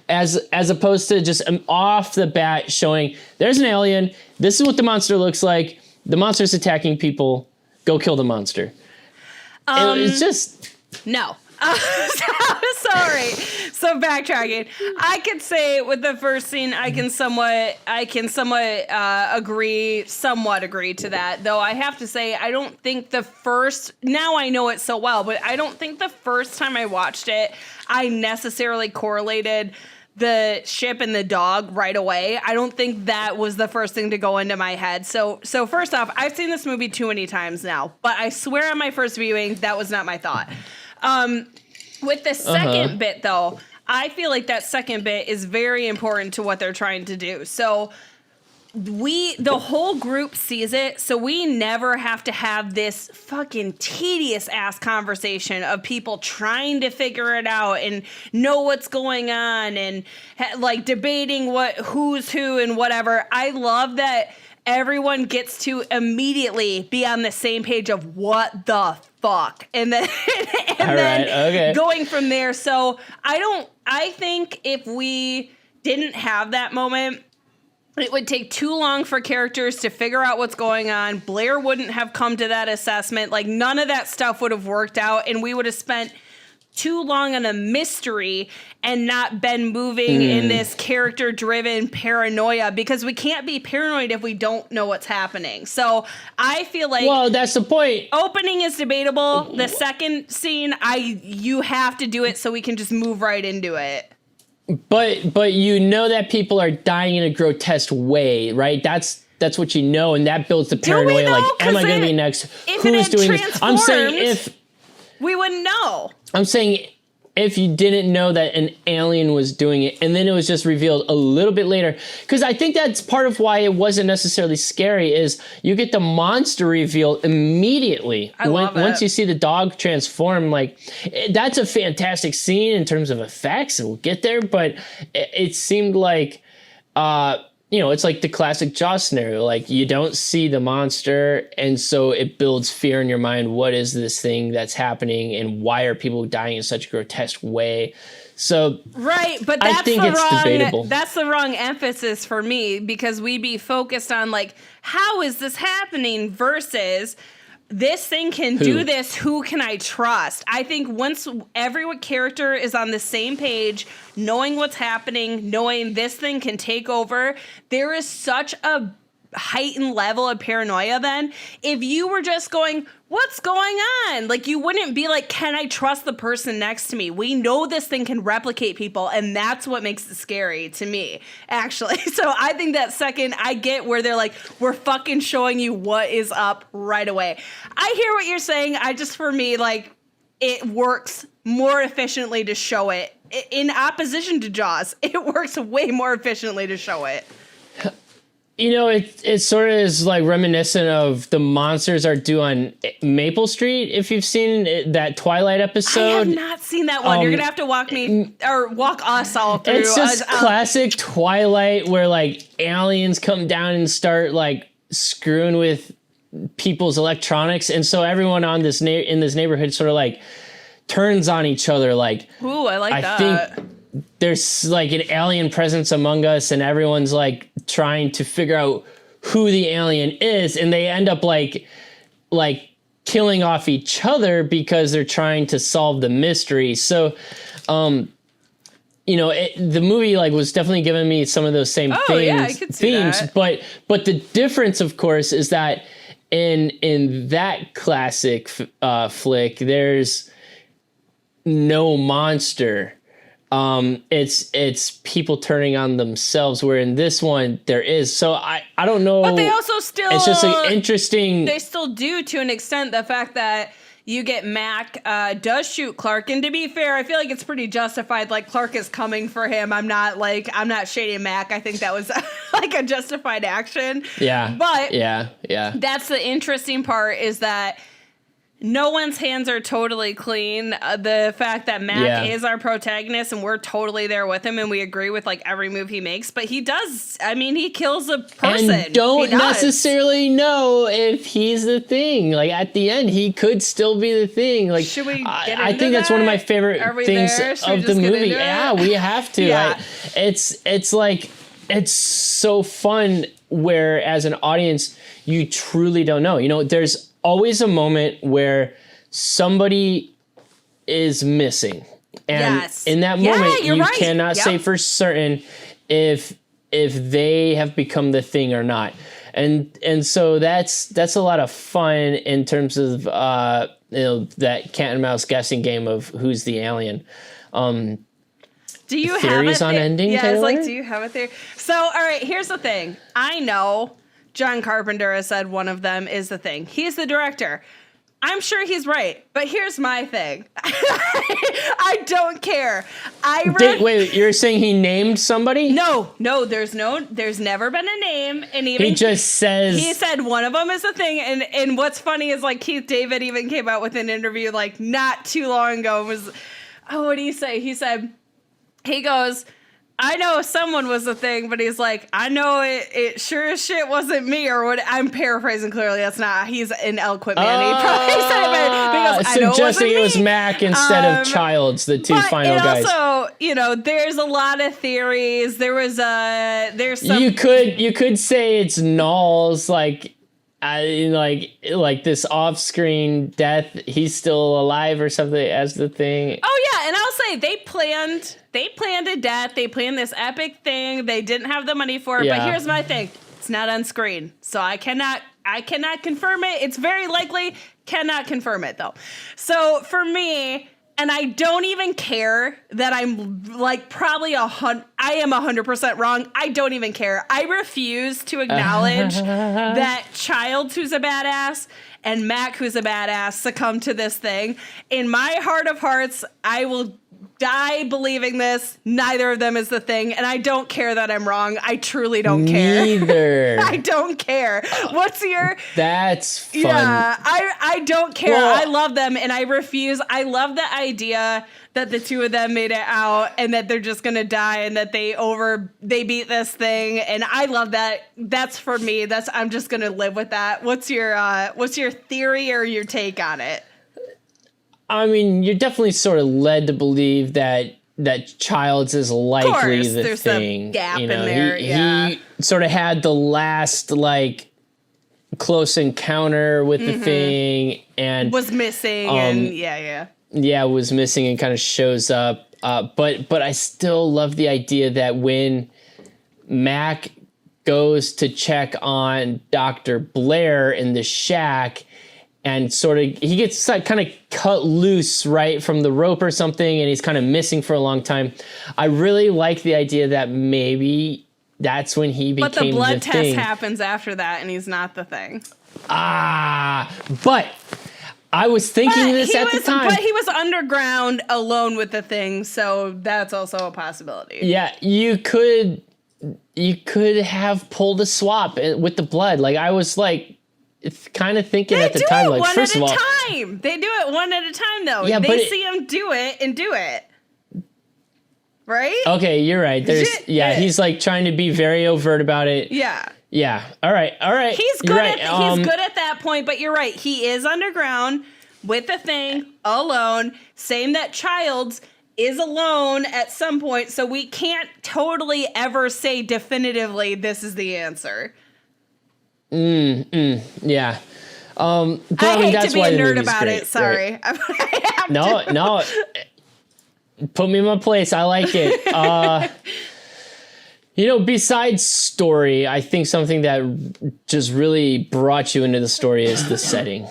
as opposed to just off the bat showing there's an alien, this is what the monster looks like, the monster's attacking people, go kill the monster. It's just... No. Sorry. So backtracking, I could say with the first scene, I can somewhat agree to that. Though I have to say, I don't think now I know it so well, but I don't think the first time I watched it, I necessarily correlated the ship and the dog right away. I don't think that was the first thing to go into my head. So first off, I've seen this movie too many times now, but I swear on my first viewing, that was not my thought. With the second bit, though, I feel like that second bit is very important to what they're trying to do. So the whole group sees it, so we never have to have this fucking tedious ass conversation of people trying to figure it out and know what's going on and like debating who's who and whatever. I love that everyone gets to immediately be on the same page of what the fuck, and then going from there. So I think if we didn't have that moment, it would take too long for characters to figure out what's going on. Blair wouldn't have come to that assessment. Like, none of that stuff would have worked out, and we would have spent too long on a mystery and not been moving in this character-driven paranoia, because we can't be paranoid if we don't know what's happening. So I feel like... Well, that's the point. Opening is debatable. The second scene, you have to do it so we can just move right into it. But you know that people are dying in a grotesque way, right? That's what you know, and that builds the paranoia. Like, am I going to be next? Who's doing this? I'm saying we wouldn't know. I'm saying if you didn't know that an alien was doing it, and then it was just revealed a little bit later, because I think that's part of why it wasn't necessarily scary, is you get the monster revealed immediately. Once you see the dog transform, like, that's a fantastic scene in terms of effects, and we'll get there, but it seemed like, it's like the classic Jaws scenario. Like, you don't see the monster, and so it builds fear in your mind. What is this thing that's happening, and why are people dying in such a grotesque way? So, right, but that's the wrong emphasis for me, because we'd be focused on, like, how is this happening versus this thing can do this, who can I trust? I think once every character is on the same page, knowing what's happening, knowing this thing can take over, there is such a heightened level of paranoia then. If you were just going, what's going on? Like, you wouldn't be like, can I trust the person next to me? We know this thing can replicate people, and that's what makes it scary to me, actually. So I think that second, I get where they're like, we're fucking showing you what is up right away. I hear what you're saying. For me, like, it works more efficiently to show it. In opposition to Jaws, it works way more efficiently to show it. It sort of is like reminiscent of the monsters are due on Maple Street. If you've seen that Twilight episode, I have not seen that one. You're gonna have to walk us all through. It's just classic Twilight, where like aliens come down and start like screwing with people's electronics, and so everyone on in this neighborhood sort of like turns on each other. Like, ooh, I that. Think there's like an alien presence among us, and everyone's like trying to figure out who the alien is, and they end up like killing off each other because they're trying to solve the mystery. So the movie like was definitely giving me some of those same themes, but the difference, of course, is that in that classic flick, there's no monster. It's people turning on themselves, where in this one there is. So I don't know. But they also still, it's just like interesting. They still do, to an extent, the fact that you get Mac does shoot Clark, and to be fair, I feel like it's pretty justified. Like, Clark is coming for him. I'm not shading Mac. I think that was like a justified action. Yeah. But yeah. That's the interesting part, is that no one's hands are totally clean. The fact that Mac is our protagonist and we're totally there with him and we agree with like every move he makes, but he does. I mean, he kills a person. And don't necessarily know if he's the thing. Like at the end, he could still be the thing. Like, should we? I think that's one of my favorite things of the movie. Yeah, we have to. Yeah. It's like it's so fun. Where as an audience, you truly don't know. You know, there's always a moment where somebody is missing. And in that moment, you cannot say for certain if they have become the thing or not. And so that's a lot of fun in terms of that cat and mouse guessing game of who's the alien. Do you theories have on ending? Yeah, Taylor? it's like, do you have a theory? So, all right, here's the thing. I know John Carpenter has said one of them is the thing. He's the director. I'm sure he's right, but here's my thing. I don't care. Wait, you're saying he named somebody? No, there's never been a name, and even he just says he said one of them is the thing. And what's funny is like Keith David even came out with an interview like not too long ago. What do you say? He goes, I know someone was the thing, but he's like, I know it sure as shit wasn't me or what. I'm paraphrasing clearly. That's not, he's an eloquent man. He probably said it, but he goes, I know suggesting it was Mac instead of Childs, the two final guys. Also, there's a lot of theories. There's some. You could say it's Knowles, like this off-screen death. He's still alive or something as the thing. Oh yeah, and I'll say they planned a death. They planned this epic thing. They didn't have the money for it. Yeah. But here's my thing: it's not on screen, so I cannot confirm it. It's very likely. Cannot confirm it though. So for me. And I don't even care that I'm like probably I am 100% wrong. I don't even care. I refuse to acknowledge that Childs, who's a badass, and Mac, who's a badass, succumb to this thing. In my heart of hearts, I will die believing this. Neither of them is the thing. And I don't care that I'm wrong. I truly don't care. Neither. I don't care. What's your... That's fun. Yeah, I don't care. Well, I love them and I refuse. I love the idea that the two of them made it out and that they're just going to die and that they beat this thing. And I love that. That's for me. I'm just going to live with that. What's your theory or your take on it? I mean, you're definitely sort of led to believe that Childs is likely the there's thing. A gap in there. He sort of had the last like close encounter with the thing and was missing and was missing and kind of shows up. But I still love the idea that when Mac goes to check on Dr. Blair in the shack. And sort of, he gets like kind of cut loose, right, from the rope or something, and he's kind of missing for a long time. I really like the idea that maybe that's when he became the thing. But the blood test happens after that, and he's not the thing. But I was thinking this at the time. But he was underground alone with the thing, so that's also a possibility. Yeah, you could have pulled a swap with the blood. Like, I was like, kind of thinking at the time, like, first of all, they do it one at a time, though. Yeah, they see him do it and do it, right? Okay, you're right. He's like trying to be very overt about it. Yeah. All right. He's good. He's good at that point, but you're right. He is underground with the thing alone. Same that Childs is alone at some point, so we can't totally ever say definitively this is the answer. Yeah. But I hate to be a nerd about great, it. Sorry. Right? No. Put me in my place. I like it. Besides story, I think something that just really brought you into the story is the setting,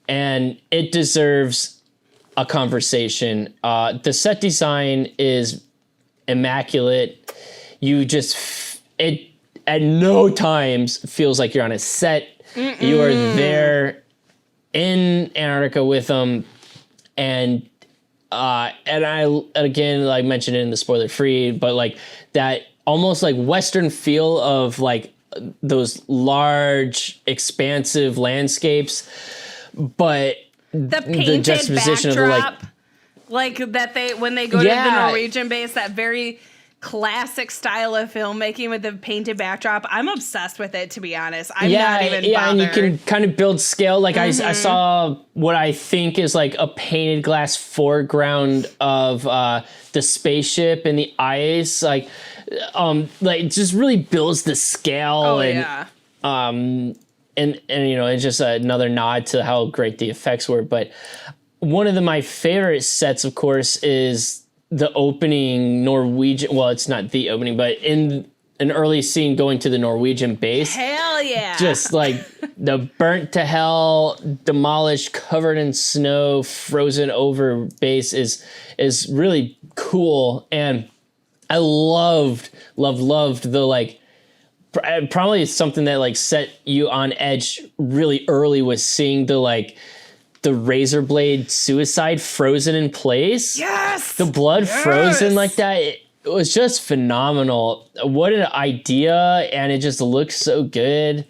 and it deserves a conversation. The set design is immaculate. It at no times feels like you're on a set. You are there in Antarctica with them, and I again, like mentioned it in the spoiler free, but like that almost like Western feel of like those large, expansive landscapes, but the painted juxtaposition backdrop, of like that when they go to the Norwegian base, that very classic style of filmmaking with the painted backdrop. I'm obsessed with it, to be honest. I'm not even bothered. And you can kind of build scale. Like I saw what I think is like a painted glass foreground of the spaceship and the ice. Like it just really builds the scale. Oh, and, yeah. And you know, it's just another nod to how great the effects were. But one of my favorite sets, of course, is the opening Norwegian. Well, it's not the opening, but in an early scene going to the Norwegian base. Hell yeah. Just like the burnt to hell, demolished, covered in snow, frozen over base is really cool. And I loved the like, probably something that like set you on edge really early was seeing the razor blade suicide frozen in place. Yes! The blood frozen like that. It was just phenomenal. What an idea. And it just looks so good.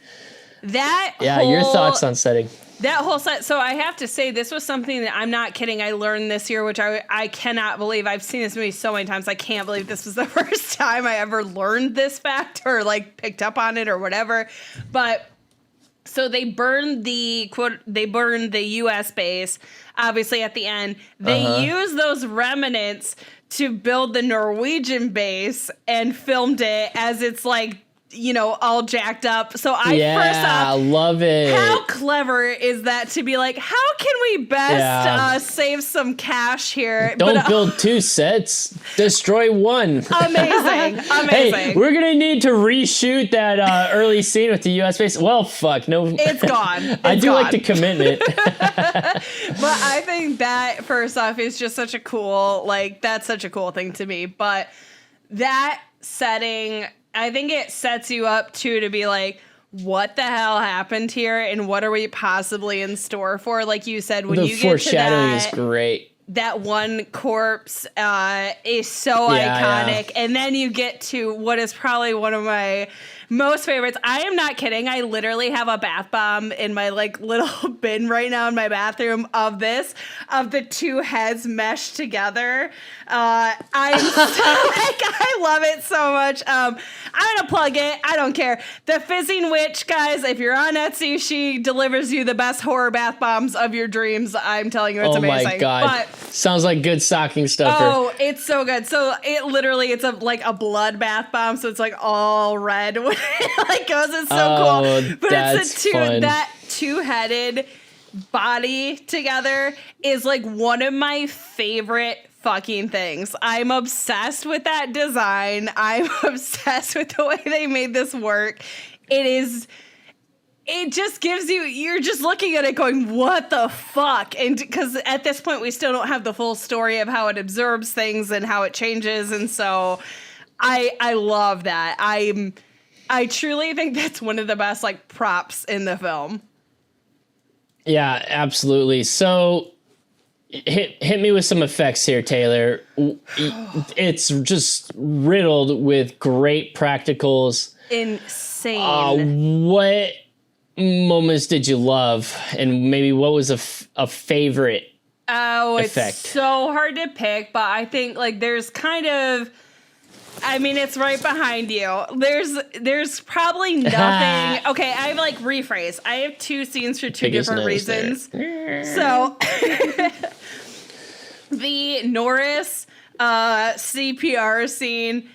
Your thoughts on setting. That whole set. So I have to say, this was something that I'm not kidding. I learned this year, which I cannot believe. I've seen this movie so many times. I can't believe this was the first time I ever learned this fact or like picked up on it or whatever. But so they burned the U.S. base, obviously, at the end. They used those remnants to build the Norwegian base and filmed it as it's like, you know, all jacked up. So first off, I love it. How clever is that to be like, how can we best save some cash here? Don't build two sets. Destroy one. Amazing. Hey, we're going to need to reshoot that early scene with the U.S. base. Well, fuck. No. It's gone. I do like the commitment. But I think that, first off, is just such a cool, like, that's such a cool thing to me. But that setting, I think it sets you up, too, to be like, what the hell happened here and what are we possibly in store for? Like you said, when you get to that, foreshadowing is great. That one corpse is so iconic. And then you get to what is probably one of my most favorites. I am not kidding. I literally have a bath bomb in my like little bin right now in my bathroom of the two heads meshed together. I love it so much. I'm gonna plug it. I don't care. The Fizzing Witch, guys. If you're on Etsy, she delivers you the best horror bath bombs of your dreams. I'm telling you, it's amazing. Oh my god! Sounds like good stocking stuffer. Oh, it's so good. So it's like a blood bath bomb. So it's like all red when it like goes. It's so cool. But it's that two-headed body together is like one of my favorite fucking things. I'm obsessed with that design. I'm obsessed with the way they made this work. It just gives you're just looking at it going, what the fuck? And because at this point we still don't have the full story of how it absorbs things and how it changes. And so I love that. I truly think that's one of the best like props in the film. Yeah, absolutely. So hit me with some effects here, Taylor. It's just riddled with great practicals. Insane. What moments did you love? And maybe what was a favorite effect? It's so hard to pick, but I think like there's kind of, I mean, it's right behind you. There's probably nothing. Okay, I have like rephrase. I have two scenes for two different reasons. So the Norris CPR scene,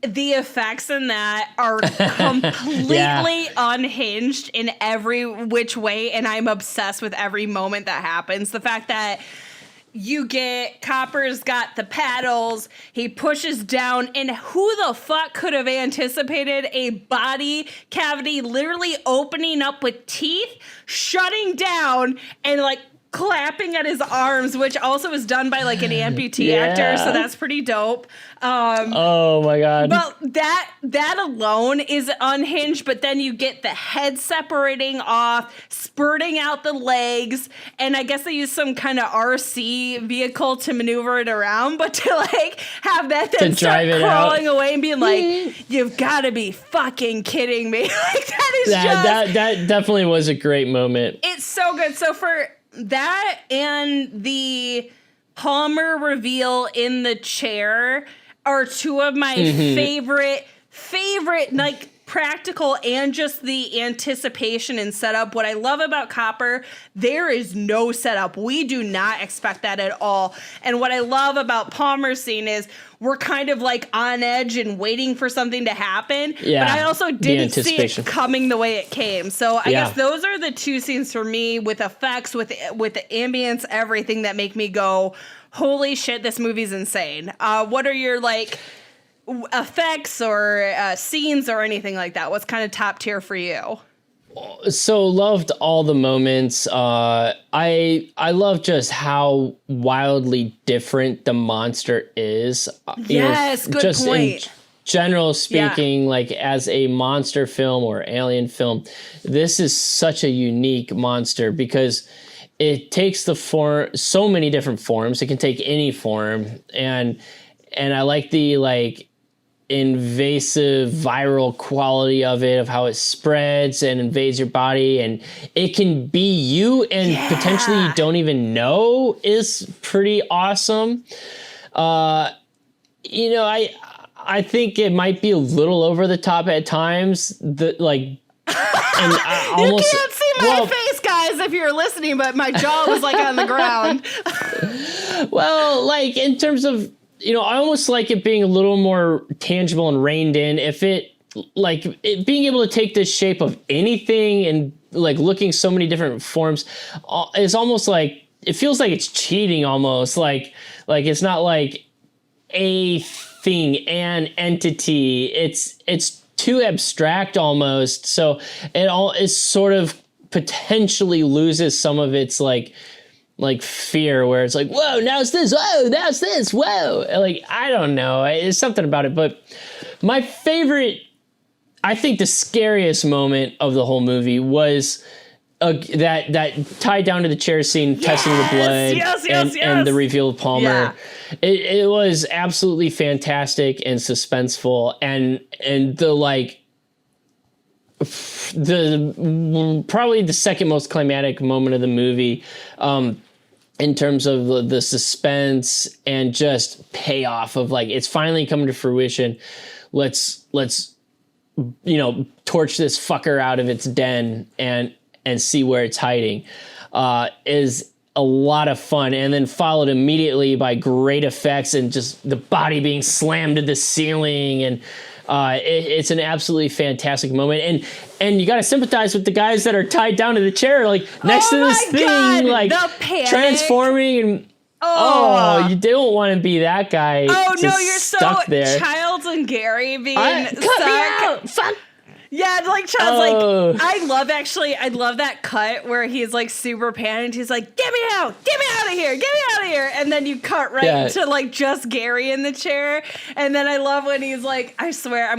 the effects in that are completely unhinged in every which way, and I'm obsessed with every moment that happens. The fact that you get Copper's got the paddles, he pushes down, and who the fuck could have anticipated a body cavity literally opening up with teeth, shutting down, and like clapping at his arms, which also is done by like an amputee actor, so that's pretty dope. Oh my god! But that alone is unhinged. But then you get the head separating off, spurting out the legs, and I guess they use some kind of RC vehicle to maneuver it around. But to like have that then start crawling away and being like, "You've got to be fucking kidding me!" Like that is that definitely was a great moment. It's so good. So for that and the Palmer reveal in the chair are two of my favorite, like, practical and just the anticipation and setup. What I love about Copper, there is no setup. We do not expect that at all. And what I love about Palmer's scene is we're kind of like on edge and waiting for something to happen. Yeah, but I also didn't see it coming the way it came. So I guess those are the two scenes for me, with effects, with the ambience, everything, that make me go, holy shit, this movie's insane. What are your, like, effects or scenes or anything like that? What's kind of top tier for you? So loved all the moments. I love just how wildly different the monster is. Yes, good just point. In general speaking, like, as a monster film or alien film, this is such a unique monster because it takes the form, so many different forms. It can take any form, and I like the, like, invasive viral quality of it, of how it spreads and invades your body, and it can be you and potentially you don't even know, is pretty awesome. You know, I think it might be a little over the top at times. And I almost, you can't see my face, guys, if you're listening, but my jaw was like on the ground. Well, like, in terms of, you know, I almost like it being a little more tangible and reined in. If it, like, it being able to take the shape of anything and, like, looking so many different forms, is almost like, it feels like it's cheating almost. Like it's not like a thing, an entity. It's too abstract almost. So it sort of potentially loses some of its, like fear, where it's like, whoa, now it's this, whoa, now it's this, whoa. Like, I don't know. It's something about it. But my favorite, I think the scariest moment of the whole movie was that tied down to the chair scene, testing the blood, and the reveal of Palmer. Yeah. It was absolutely fantastic and suspenseful, and the, like, probably the second most climatic moment of the movie, in terms of the suspense and just payoff of, like, it's finally coming to fruition. Let's you know, torch this fucker out of its den and see where it's hiding, is a lot of fun, and then followed immediately by great effects and just the body being slammed to the ceiling, and it's an absolutely fantastic moment, and you got to sympathize with the guys that are tied down to the chair, like, next to this thing, like, transforming, and you don't want to be that guy. Oh no, you're stuck so there. Childs and Gary being cut me out. Fuck. Yeah, like, Child's like, I love that cut where he's, like, super panicked. He's like, get me out of here. And then you cut right to, like, just Gary in the chair. And then I love when he's like, I swear,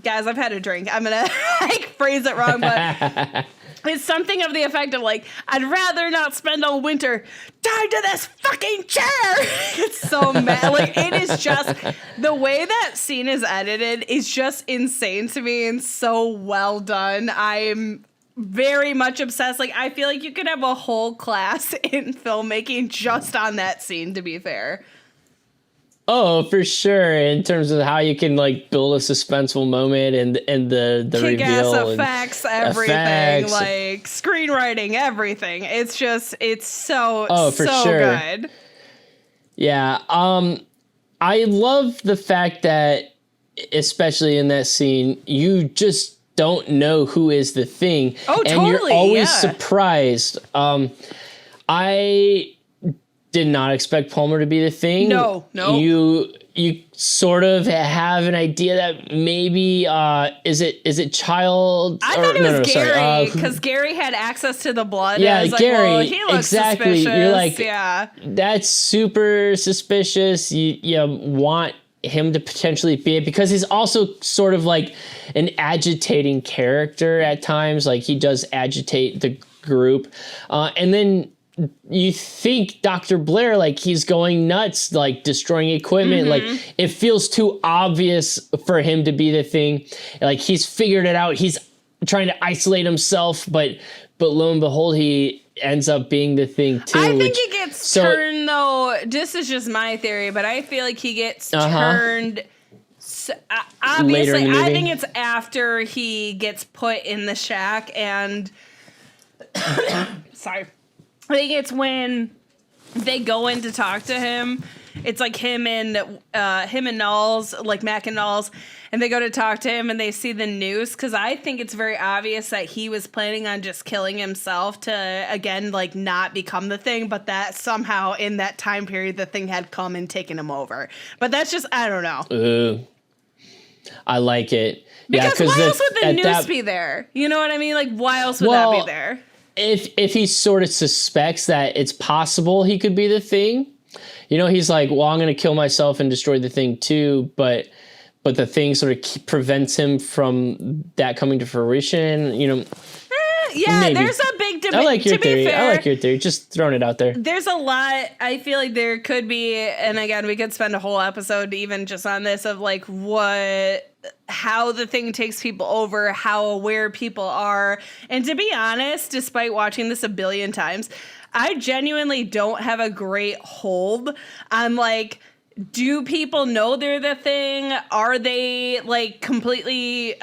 guys, I've had a drink. I'm gonna, like, phrase it wrong, but it's something of the effect of, like, I'd rather not spend all winter tied to this fucking chair. It's so mad. Like, it is just, the way that scene is edited is just insane to me and so well done. I'm very much obsessed. Like, I feel like you could have a whole class in filmmaking just on that scene, to be fair. Oh, for sure. In terms of how you can, like, build a suspenseful moment and the kick-ass reveal, effects, everything, like screenwriting, everything. It's so good. Yeah. I love the fact that, especially in that scene, you just don't know who is the thing. Oh, and totally. You're always surprised. I did not expect Palmer to be the thing. No. You sort of have an idea that maybe is it Child? I thought it was Gary, because Gary had access to the blood. Yeah, and I was Gary. Like, well, he looks exactly. Suspicious. You're like, yeah, that's super suspicious. You want him to potentially be it, because he's also sort of like an agitating character at times. Like, he does agitate the group, and then you think Dr. Blair, like, he's going nuts, like, destroying equipment. Like, it feels too obvious for him to be the thing. Like, he's figured it out. He's trying to isolate himself, but lo and behold, he ends up being the thing too. I think it gets turned though. This is just my theory, but I feel like he gets turned. Obviously, I think it's after he gets put in the shack, and sorry, I think it's when they go in to talk to him. It's like him and Knowles, like Mac and Knowles, and they go to talk to him and they see the noose, because I think it's very obvious that he was planning on just killing himself to, again, like not become the thing, but that somehow in that time period the thing had come and taken him over. But that's just, I don't know. Ooh. I like it. Because why else would the noose be there? You know what I mean? Like, why else would that be there? If he sort of suspects that it's possible he could be the thing, you know, he's like, well, I'm going to kill myself and destroy the thing too, but the thing sort of prevents him from that coming to fruition, you know. Yeah, maybe. There's a big debate. I like your theory. Fair, I like your theory. Just throwing it out there. There's a lot. I feel like there could be, and again, we could spend a whole episode even just on this of like how the thing takes people over, how aware people are. And to be honest, despite watching this a billion times, I genuinely don't have a great hold on like, do people know they're the thing? Are they like completely,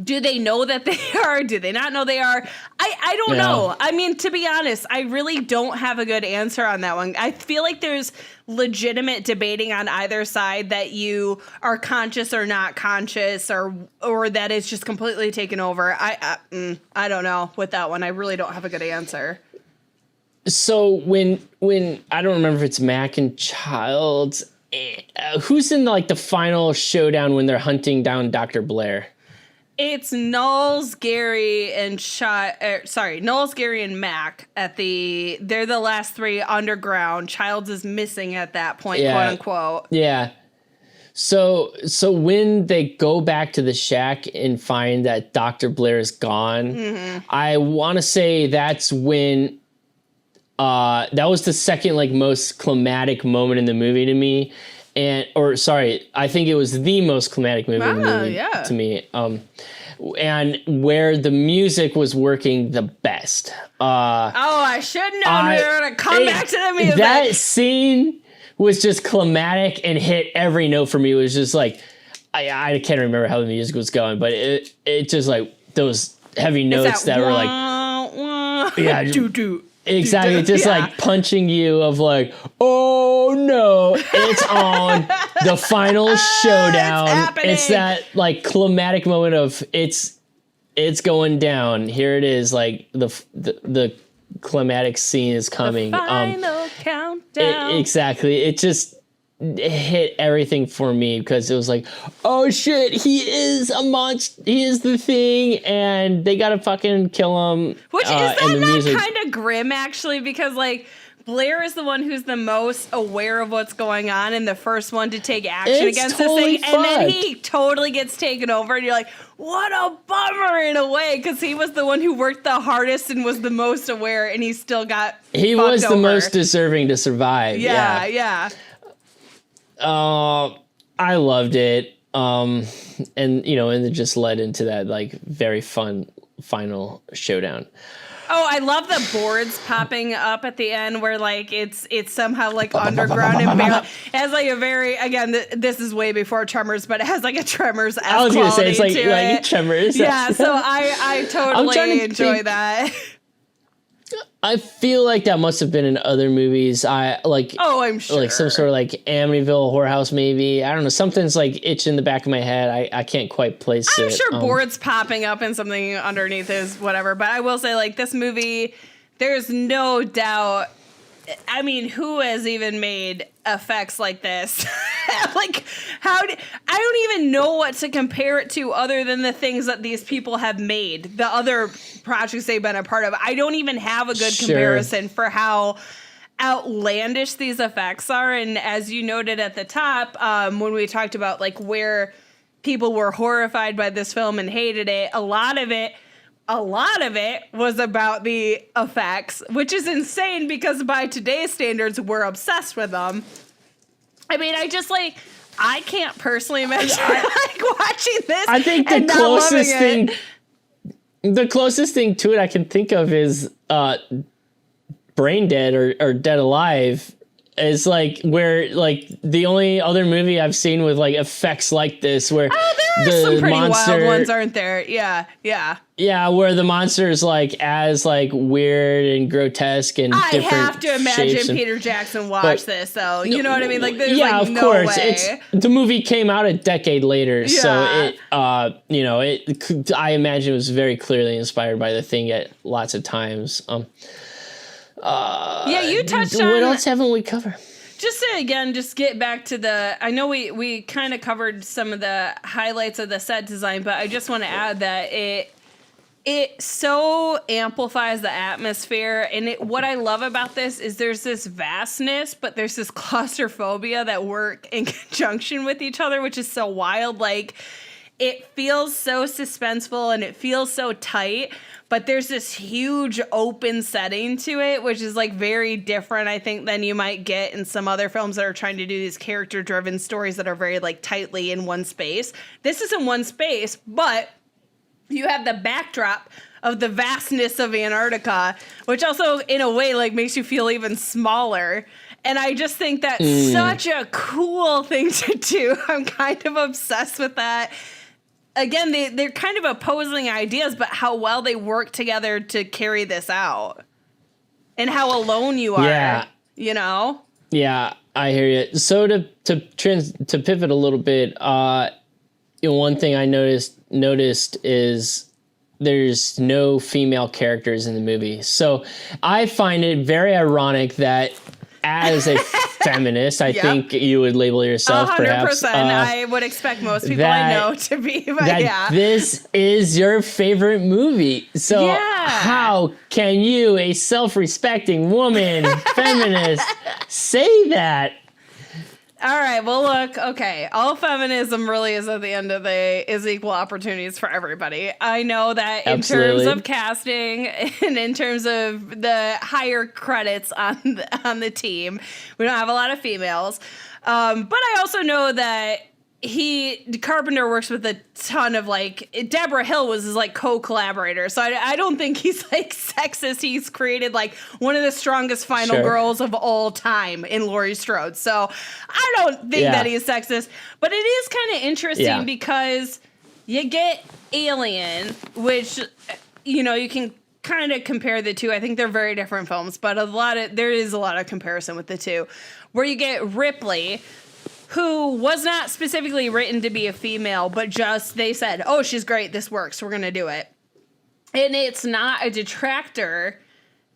do they know that they are? Do they not know they are? I don't know. I mean, to be honest, I really don't have a good answer on that one. I feel like there's legitimate debating on either side that you are conscious or not conscious, or that it's just completely taken over. I don't know with that one. I really don't have a good answer. So when I don't remember if it's Mac and Childs, who's in like the final showdown when they're hunting down Dr. Blair? It's Knowles, Gary, and Knowles, Gary, and Mac they're the last three underground. Childs is missing at that point, quote unquote. Yeah. So when they go back to the shack and find that Dr. Blair is gone, I want to say that's when that was the second like most climatic moment in the movie to me. I think it was the most climatic movie in the movie to me. And where the music was working the best. I should know we were going to come back to the music. That scene was just climatic and hit every note for me. It was just like, I can't remember how the music was going, but it just like those heavy notes that were like, do. Exactly, just like punching you of like, oh no, it's on the final showdown. It's that like climatic moment of it's going down. Here it is, like the climatic scene is coming. The final countdown. Exactly. It just hit everything for me because it was like, oh shit, he is a monster. He is the thing, and they gotta fucking kill him. Which is that not kind of grim, actually? Because like Blair is the one who's the most aware of what's going on and the first one to take action against this thing, and then he totally gets taken over, and you're like, what a bummer in a way, because he was the one who worked the hardest and was the most aware, and he still got he was the most deserving to survive. Yeah. I loved it. And you know, and it just led into that like very fun final showdown. Oh, I love the boards popping up at the end where like it's somehow like underground and it has like a very, again, this is way before Tremors, but it has like a Tremors-esque quality. I was gonna say it's like Tremors. Yeah, so I totally enjoy that. I feel like that must have been in other movies. I'm sure. Like some sort of like Amityville Horror House, maybe. I don't know. Something's like itch in the back of my head. I can't quite place it. I'm sure boards popping up and something underneath is whatever. But I will say, like, this movie, there's no doubt. I mean, who has even made effects like this? Like, I don't even know what to compare it to other than the things that these people have made, the other projects they've been a part of. I don't even have a good comparison for how outlandish these effects are. And as you noted at the top, when we talked about like where people were horrified by this film and hated it, a lot of it was about the effects, which is insane because by today's standards, we're obsessed with them. I mean, I can't personally imagine like watching this. I think the closest thing The closest thing to it I can think of is Brain Dead or Dead Alive. Is like where like the only other movie I've seen with like effects like this where there are some pretty wild ones, aren't there? Yeah. Yeah, where the monster is like as like weird and grotesque and different. I have to imagine Peter Jackson watched this, though. You know what I mean? Like, there's like no course. Way. The movie came out a decade later, so it, I imagine it was very clearly inspired by The Thing at lots of times. You touched on... What else haven't we covered? Just to, again, just get back to the... I know we kind of covered some of the highlights of the set design, but I just want to add that it so amplifies the atmosphere. And what I love about this is there's this vastness, but there's this claustrophobia that work in conjunction with each other, which is so wild. Like, it feels so suspenseful and it feels so tight, but there's this huge open setting to it, which is like very different, I think, than you might get in some other films that are trying to do these character-driven stories that are very like tightly in one space. This is in one space, but you have the backdrop of the vastness of Antarctica, which also in a way like makes you feel even smaller. And I just think that's such a cool thing to do. I'm kind of obsessed with that. Again, they're kind of opposing ideas, but how well they work together to carry this out. And how alone you are, you know? Yeah, I hear you. So to pivot a little bit, one thing I noticed is there's no female characters in the movie. So I find it very ironic that as a feminist, I think you would label yourself 100%. Perhaps. I would expect most people I know to be, but this is your favorite movie. So how can you, a self-respecting woman, feminist, say that? All right, well, look, okay, all feminism really is at the end of the day is equal opportunities for everybody. I know that in terms of casting and in terms of the higher credits on the team, we don't have a lot of females. But I also know that Carpenter works with a ton of like Deborah Hill was his like co-collaborator, so I don't think he's like sexist. He's created like one of the strongest final girls of all time in Laurie Strode, so I don't think that he's sexist. But it is kind of interesting because you get Alien, which you can kind of compare the two. I think they're very different films, but there is a lot of comparison with the two, where you get Ripley, who was not specifically written to be a female, but just they said, oh, she's great, this works, we're going to do it. And it's not a detractor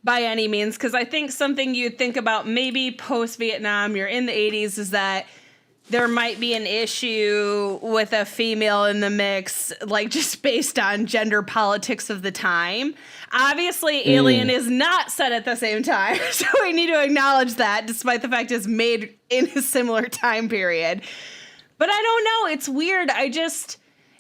by any means, because I think something you'd think about maybe post-Vietnam, you're in the 80s, is that there might be an issue with a female in the mix, like just based on gender politics of the time. Obviously, Alien is not set at the same time, so we need to acknowledge that, despite the fact it's made in a similar time period. But I don't know. It's weird.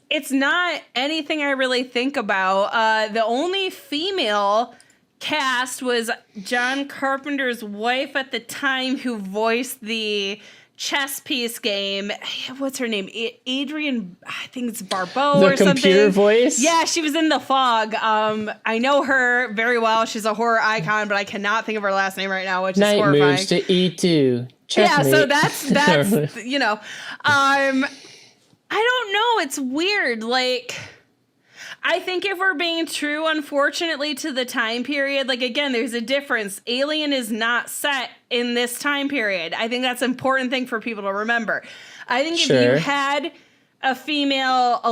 It's not anything I really think about. The only female cast was John Carpenter's wife at the time, who voiced the chess piece game. What's her name? Adrienne, I think it's Barbeau or something. The computer voice? Yeah, she was in The Fog. I know her very well. She's a horror icon, but I cannot think of her last name right now, which is horrifying. Night moves to E2. Checkmate. Yeah, so that's I don't know. It's weird. Like, I think if we're being true, unfortunately, to the time period, like, again, there's a difference. Alien is not set in this time period. I think that's an important thing for people to remember. I think if you had a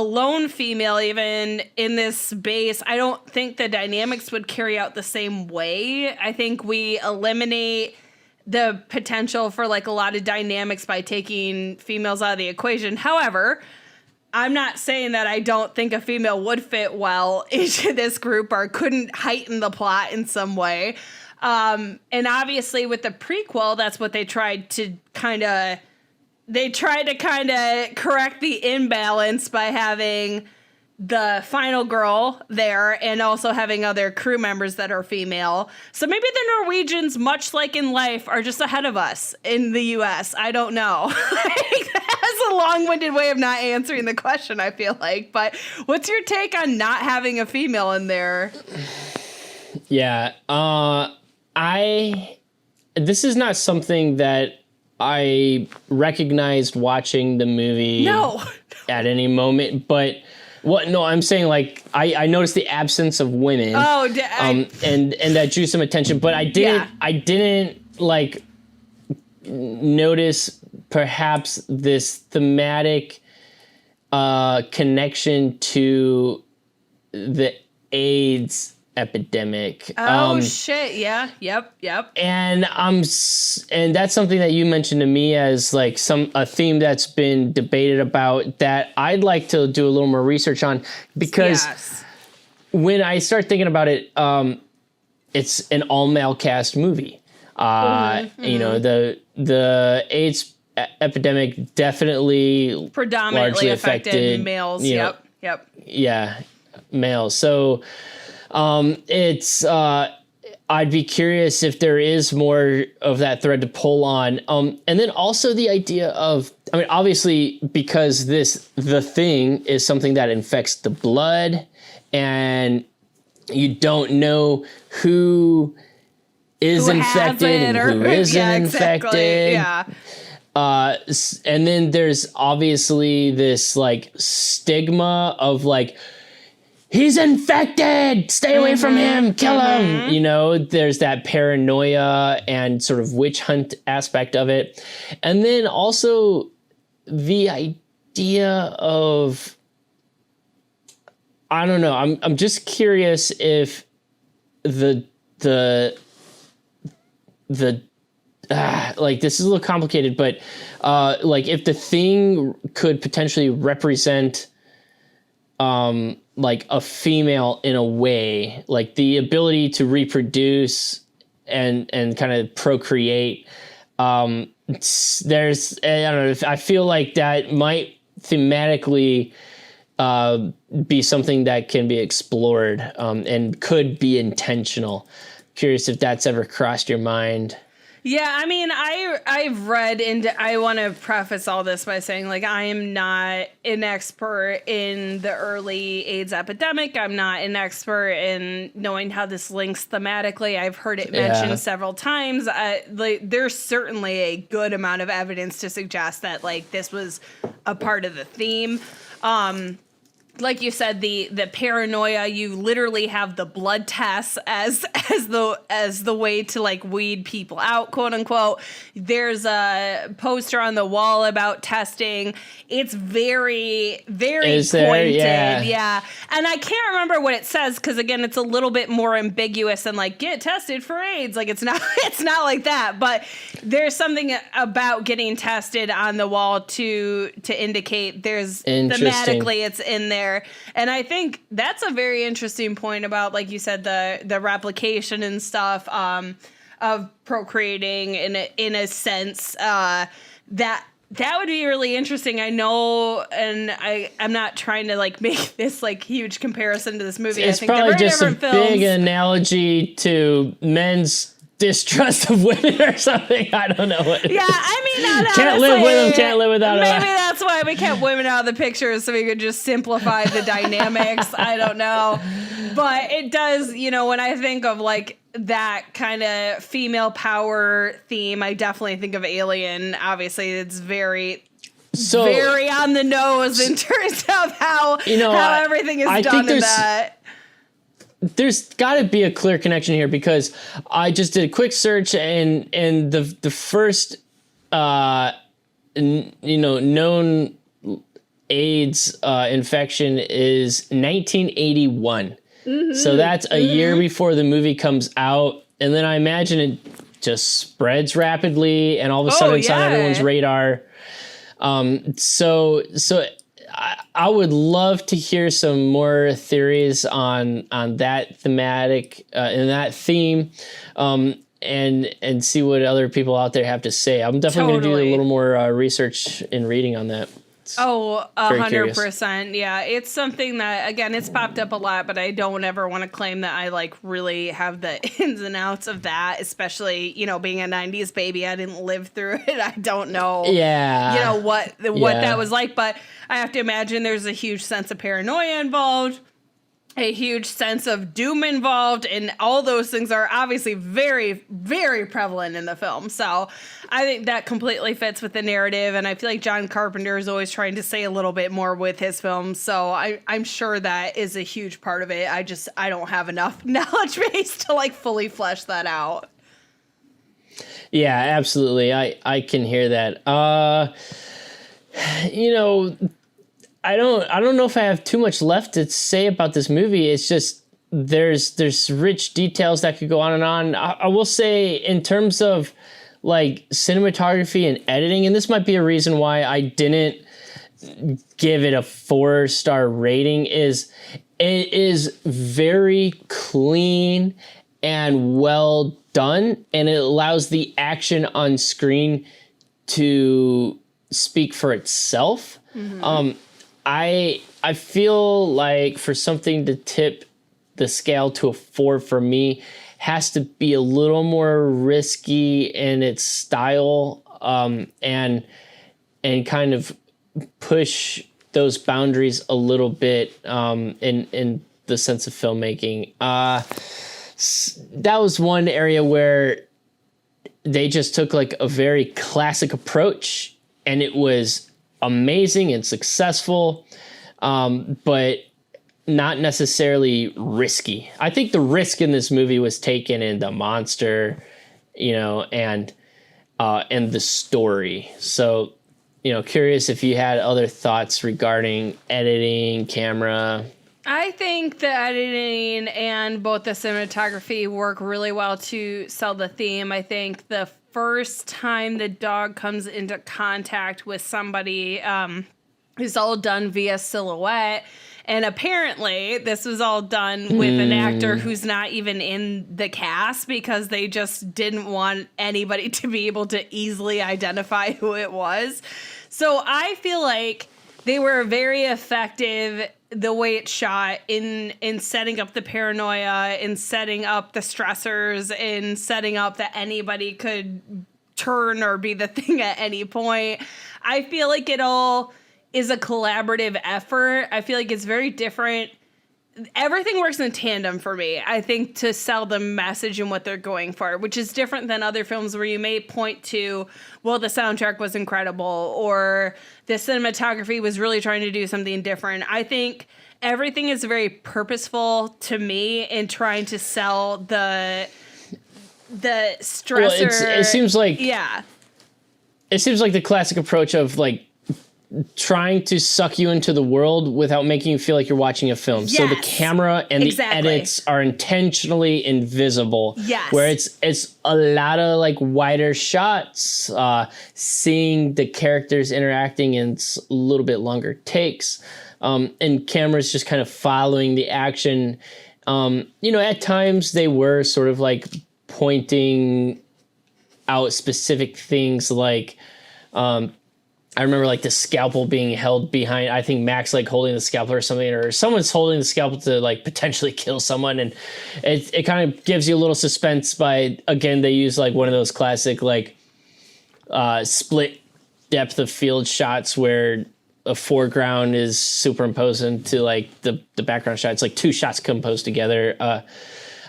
lone female even in this space, I don't think the dynamics would carry out the same way. I think we eliminate the potential for like a lot of dynamics by taking females out of the equation. However, I'm not saying that I don't think a female would fit well into this group or couldn't heighten the plot in some way. And obviously with the prequel, that's what they tried to kind of correct the imbalance by having the final girl there and also having other crew members that are female. So maybe the Norwegians, much like in life, are just ahead of us in the US. I don't know. That's a long-winded way of not answering the question, I feel like. But what's your take on not having a female in there? Yeah. This is not something that I recognized watching the movie at any moment, but I'm saying like I noticed the absence of women. And that drew some attention, but I didn't like notice perhaps this thematic connection to the AIDS epidemic. Shit. Yeah. Yep. And that's something that you mentioned to me as like a theme that's been debated about that I'd like to do a little more research on, because when I start thinking about it, it's an all male cast movie. You know, the AIDS epidemic definitely predominantly affected males. Yep. Yeah, males. So I'd be curious if there is more of that thread to pull on. And then also the idea of, I mean, obviously because the thing is something that infects the blood and you don't know who is infected and who isn't infected. Yeah. And then there's obviously this like stigma of like, he's infected, stay away from him, kill him. You know, there's that paranoia and sort of witch hunt aspect of it. And then also the idea of, I don't know, I'm just curious if like this is a little complicated, but like if the thing could potentially represent like a female in a way, like the ability to reproduce and kind of procreate. There's, I don't know, I feel like that might thematically be something that can be explored and could be intentional. Curious if that's ever crossed your mind. Yeah, I mean, I've read into, I want to preface all this by saying, like, I am not an expert in the early AIDS epidemic. I'm not an expert in knowing how this links thematically. I've heard it mentioned several times. There's certainly a good amount of evidence to suggest that, like, this was a part of the theme. Like you said, the paranoia, you literally have the blood tests as the way to like weed people out, quote unquote. There's a poster on the wall about testing. It's very, very pointed. Yeah. And I can't remember what it says because again, it's a little bit more ambiguous than like get tested for AIDS. Like it's not like that. But there's something about getting tested on the wall to indicate there's thematically it's in there. And I think that's a very interesting point about, like you said, the replication and stuff of procreating in a sense that would be really interesting. I know, and I'm not trying to like make this like huge comparison to this movie. It's I think probably just a films. Big analogy to men's distrust of women or something. I don't know what. Yeah, I mean, can't live with them. Can't live without them. Maybe that's why we kept women out of the picture so we could just simplify the dynamics. I don't know, but it does. You know, when I think of like that kind of female power theme, I definitely think of Alien. Obviously, it's very on the nose in terms of how everything is done in that. There's got to be a clear connection here because I just did a quick search and the first known AIDS infection is 1981. So that's a year before the movie comes out, and then I imagine it just spreads rapidly, and all of a sudden it's on everyone's radar. So I would love to hear some more theories on that thematic and that theme, and see what other people out there have to say. I'm definitely going to do a little more research and reading on that. Oh, very curious. 100%. Yeah, it's something that, again, it's popped up a lot, but I don't ever want to claim that I like really have the ins and outs of that, especially, being a 90s baby. I didn't live through it. I don't know, what that was like, but I have to imagine there's a huge sense of paranoia involved, a huge sense of doom involved, and all those things are obviously very, very prevalent in the film. So I think that completely fits with the narrative, and I feel like John Carpenter is always trying to say a little bit more with his films, so I'm sure that is a huge part of it. I don't have enough knowledge base to like fully flesh that out. Yeah, absolutely. I can hear that. I don't know if I have too much left to say about this movie. It's just there's rich details that could go on and on. I will say, in terms of like cinematography and editing, and this might be a reason why I didn't give it a 4-star rating, is it is very clean and well done, and it allows the action on screen to speak for itself. Mm-hmm. I feel like for something to tip the scale to a 4 for me has to be a little more risky in its style, and kind of push those boundaries a little bit, in the sense of filmmaking. That was one area where they just took like a very classic approach, and it was amazing and successful, but not necessarily risky. I think the risk in this movie was taken in the monster, and the story. So, curious if you had other thoughts regarding editing, camera. I think the editing and both the cinematography work really well to sell the theme. I think the first time the dog comes into contact with somebody, is all done via silhouette. And apparently this was all done with an actor who's not even in the cast, because they just didn't want anybody to be able to easily identify who it was. So I feel like they were very effective the way it's shot in setting up the paranoia, in setting up the stressors, in setting up that anybody could turn or be the thing at any point. I feel like it all is a collaborative effort. I feel like it's very different. Everything works in tandem for me, I think, to sell the message and what they're going for, which is different than other films where you may point to, well, the soundtrack was incredible or the cinematography was really trying to do something different. I think everything is very purposeful to me in trying to sell the stressor. Well, it seems like the classic approach of like trying to suck you into the world without making you feel like you're watching a film. Yes, so the camera and the edits are intentionally invisible. Yes. Where it's a lot of like wider shots, seeing the characters interacting in a little bit longer takes, and cameras just kind of following the action. At times they were sort of like pointing out specific things, like, I remember like the scalpel being held behind, I think Max like holding the scalpel or something, or someone's holding the scalpel to like potentially kill someone. And it kind of gives you a little suspense by, again, they use like one of those classic like split depth of field shots where a foreground is superimposed into like the background shot. It's like two shots composed together.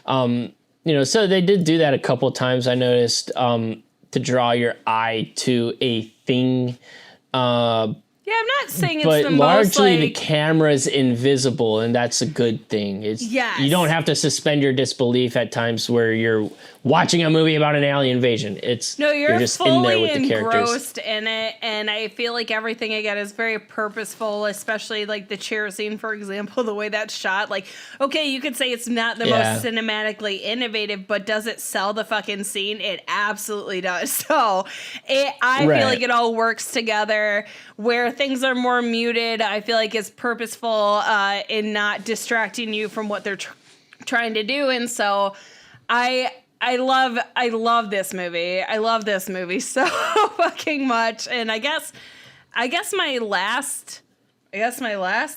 So they did do that a couple of times, I noticed, to draw your eye to a thing. I'm not saying it's but the largely most, the camera's invisible, and that's a good thing. You don't have to suspend your disbelief at times where you're watching a movie about an alien invasion. You're just in there with the characters. Engrossed in it, and I feel like everything again is very purposeful, especially like the chair scene, for example, the way that's shot. Like, okay, you could say it's not the most cinematically innovative, but does it sell the fucking scene? It absolutely does. So I feel like it all works together. Where things are more muted, I feel like it's purposeful in not distracting you from what they're trying to do. And so I love this movie. I love this movie so fucking much. And I guess I guess my last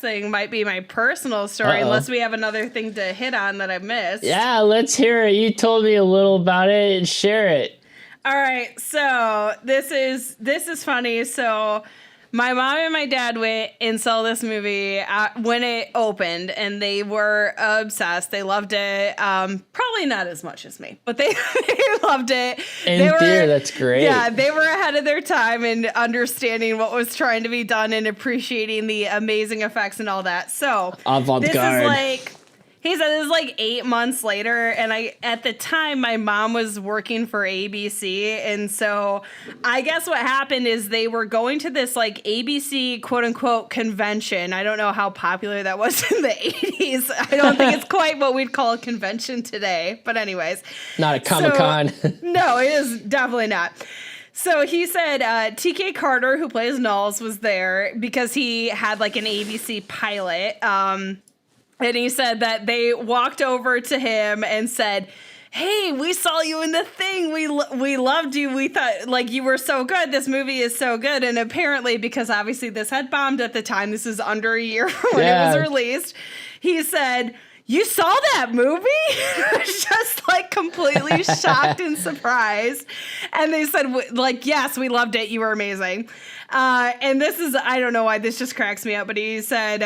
thing might be my personal story, unless we have another thing to hit on that I missed. Yeah, let's hear it. You told me a little about it, and share it. All right, so this is funny. So my mom and my dad went and saw this movie when it opened, and they were obsessed. They loved it. Probably not as much as me, but they loved it. That's great. Yeah, they were ahead of their time in understanding what was trying to be done and appreciating the amazing effects and all that. So avant-garde. He said this is like 8 months later, and at the time my mom was working for ABC, and so I guess what happened is they were going to this like ABC quote unquote convention. I don't know how popular that was in the 80s. I don't think it's quite what we'd call a convention today, but anyways. Not a Comic-Con. No, it is definitely not. So he said T.K. Carter, who plays Knowles, was there because he had like an ABC pilot. And he said that they walked over to him and said, "Hey, we saw you in the thing. We loved you. We thought like you were so good. This movie is so good." And apparently, because obviously this had bombed at the time, this is under a year when it was released. He said, "You saw that movie?" Just like completely shocked and surprised. And they said, like, "Yes, we loved it. You were amazing." And this is, I don't know why this just cracks me up, but he said,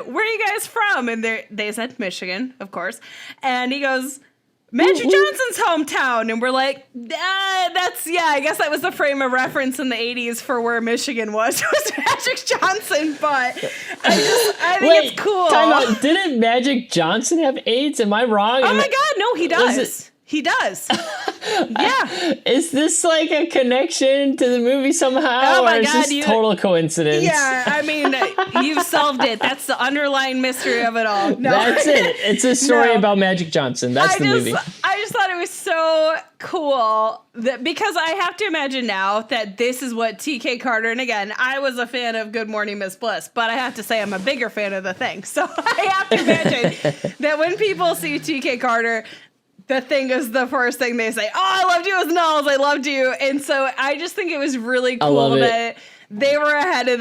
"Where are you guys from?" And they said Michigan, of course. And he goes, "Magic Johnson's hometown." And we're like, I guess that was the frame of reference in the 80s for where Michigan was. It was Magic Johnson, but I think it's cool. Time out. Didn't Magic Johnson have AIDS? Am I wrong? Oh my God, no, he does. He does. Yeah. Is this like a connection to the movie somehow? Oh my or is God, this total coincidence? Yeah, I mean, you've solved it. That's the underlying mystery of it all. No. That's it. It's a story about Magic Johnson. That's the movie. I just thought it was so cool because I have to imagine now that this is what T.K. Carter, and again, I was a fan of Good Morning Miss Bliss, but I have to say I'm a bigger fan of The Thing. So I have to imagine that when people see T.K. Carter, The Thing is the first thing they say. "Oh, I loved you as Knowles. I loved you." And so I just think it was really cool that they were ahead of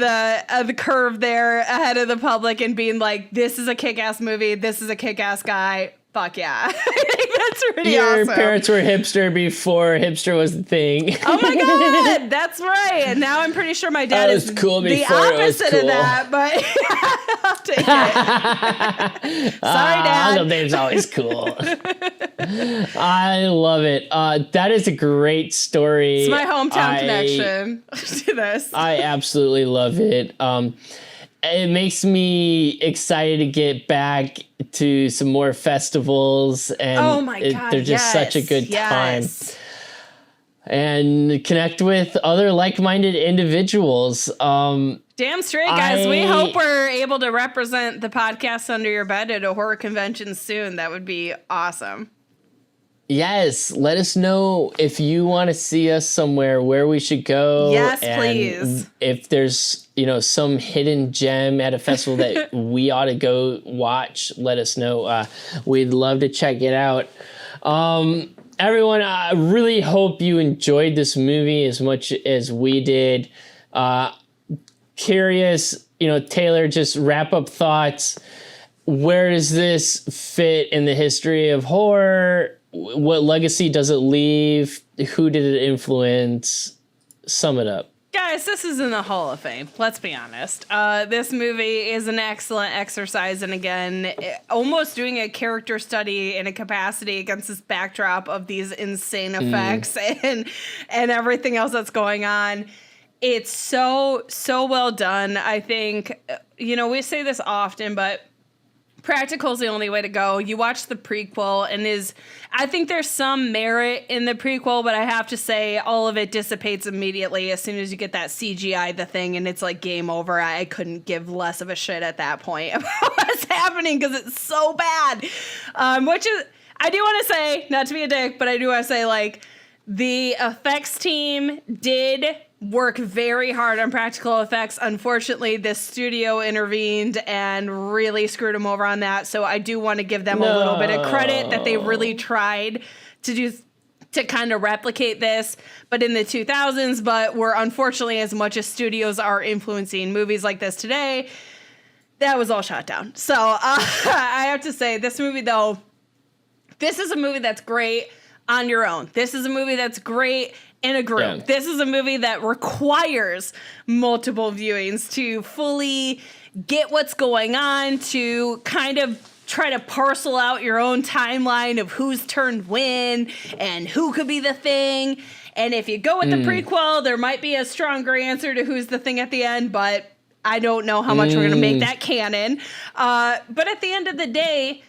the curve there, ahead of the public, and being like, "This is a kick-ass movie. This is a kick-ass guy. Fuck yeah." I think that's pretty awesome. Your parents were hipster before hipster was the thing. Oh my God, that's right. And now I'm pretty sure my dad is cool the opposite of that, but I'll take it. Sorry, Dad. Uncle Dave's always cool. I love it. That is a great story. It's my hometown connection to this. I absolutely love it. It makes me excited to get back to some more festivals, and oh my God, they're just such a good time. And connect with other like-minded individuals. Damn straight, guys. We hope we're able to represent the podcast Under Your Bed at a horror convention soon. That would be awesome. Yes, let us know if you want to see us somewhere, where we should go. Yes, and please. If there's, some hidden gem at a festival that we ought to go watch, let us know. We'd love to check it out. Everyone, I really hope you enjoyed this movie as much as we did. Curious, Taylor, just wrap up thoughts. Where does this fit in the history of horror? What legacy does it leave? Who did it influence? Sum it up. Guys, this is in the Hall of Fame. Let's be honest. This movie is an excellent exercise, and again, almost doing a character study in a capacity against this backdrop of these insane effects and everything else that's going on. It's so well done. I think, we say this often, but practical is the only way to go. You watch the prequel, and I think there's some merit in the prequel, but I have to say all of it dissipates immediately as soon as you get that CGI The Thing, and it's like game over. I couldn't give less of a shit at that point about what's happening because it's so bad. Which is, I do want to say, not to be a dick, but I do want to say, like, the effects team did work very hard on practical effects. Unfortunately, this studio intervened and really screwed them over on that. So I do want to give them a little bit of credit that they really tried to to kind of replicate this, but in the 2000s, but we're unfortunately, as much as studios are influencing movies like this today, that was all shot down. So I have to say, this movie, though, this is a movie that's great on your own. This is a movie that's great in a group. Yeah. This is a movie that requires multiple viewings to fully get what's going on, to kind of try to parcel out your own timeline of who's turned when and who could be the thing. And if you go with the prequel, there might be a stronger answer to who's the thing at the end, but I don't know how much we're going to make that canon. But at the end of the day,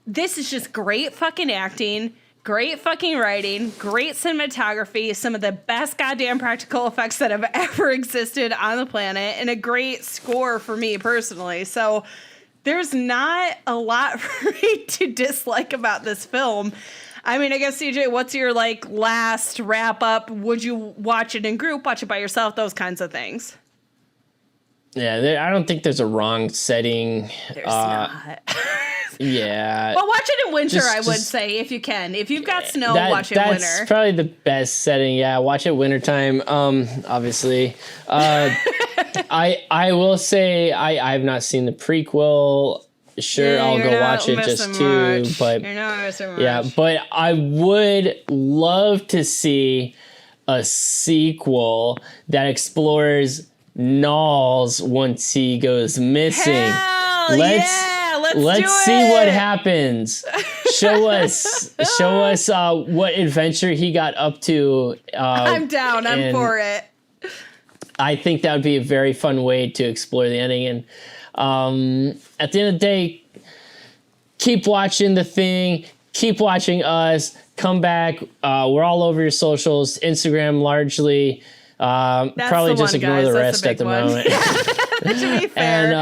this is just great fucking acting, great fucking writing, great cinematography, some of the best goddamn practical effects that have ever existed on the planet, and a great score for me personally. So there's not a lot for me to dislike about this film. I mean, I guess, CJ, what's your, like, last wrap up? Would you watch it in group, watch it by yourself, those kinds of things? Yeah, I don't think there's a wrong setting. There's not. Yeah. Well, watch it in winter, I would say, if you can. If you've got snow, watch it in winter. That's probably the best setting. Yeah, watch it wintertime, obviously. I will say I have not seen the prequel. Sure, I'll go watch it just too. But you're not missing much. Yeah, but I would love to see a sequel that explores Knowles once he goes missing. Hell let's see what happens. Show us what adventure he got up to. I'm down. I'm for it. I think that would be a very fun way to explore the ending. And at the end of the day, keep watching The Thing. Keep watching us. Come back. We're all over your socials. Instagram largely. Probably just ignore the rest at the moment. To be fair. And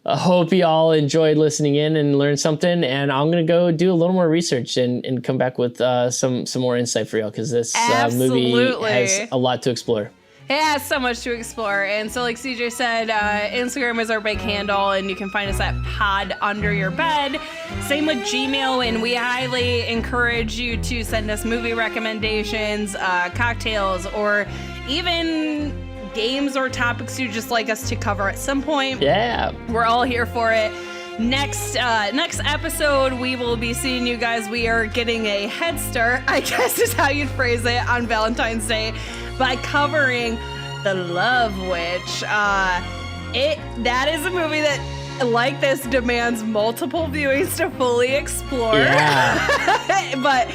I hope you all enjoyed listening in and learned something. And I'm going to go do a little more research and come back with some more insight for y'all, because this movie has a lot to explore. It has so much to explore. And so, like CJ said, Instagram is our big handle, and you can find us at Pod Under Your Bed. Same with Gmail, and we highly encourage you to send us movie recommendations, cocktails, or even games or topics you'd just like us to cover at some point. Yeah. We're all here for it. Next episode, we will be seeing you guys. We are getting a head start, I guess is how you'd phrase it, on Valentine's Day by covering The Love Witch. That is a movie that, like this, demands multiple viewings to fully explore. Yeah. But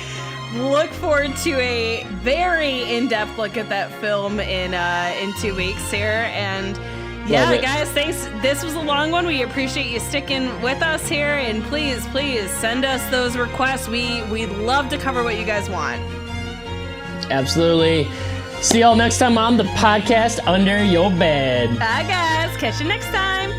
look forward to a very in-depth look at that film in 2 weeks here. And yeah, guys, thanks. This was a long one. We appreciate you sticking with us here. And please send us those requests. We'd love to cover what you guys want. Absolutely. See y'all next time on the podcast Under Your Bed. Bye, guys. Catch you next time.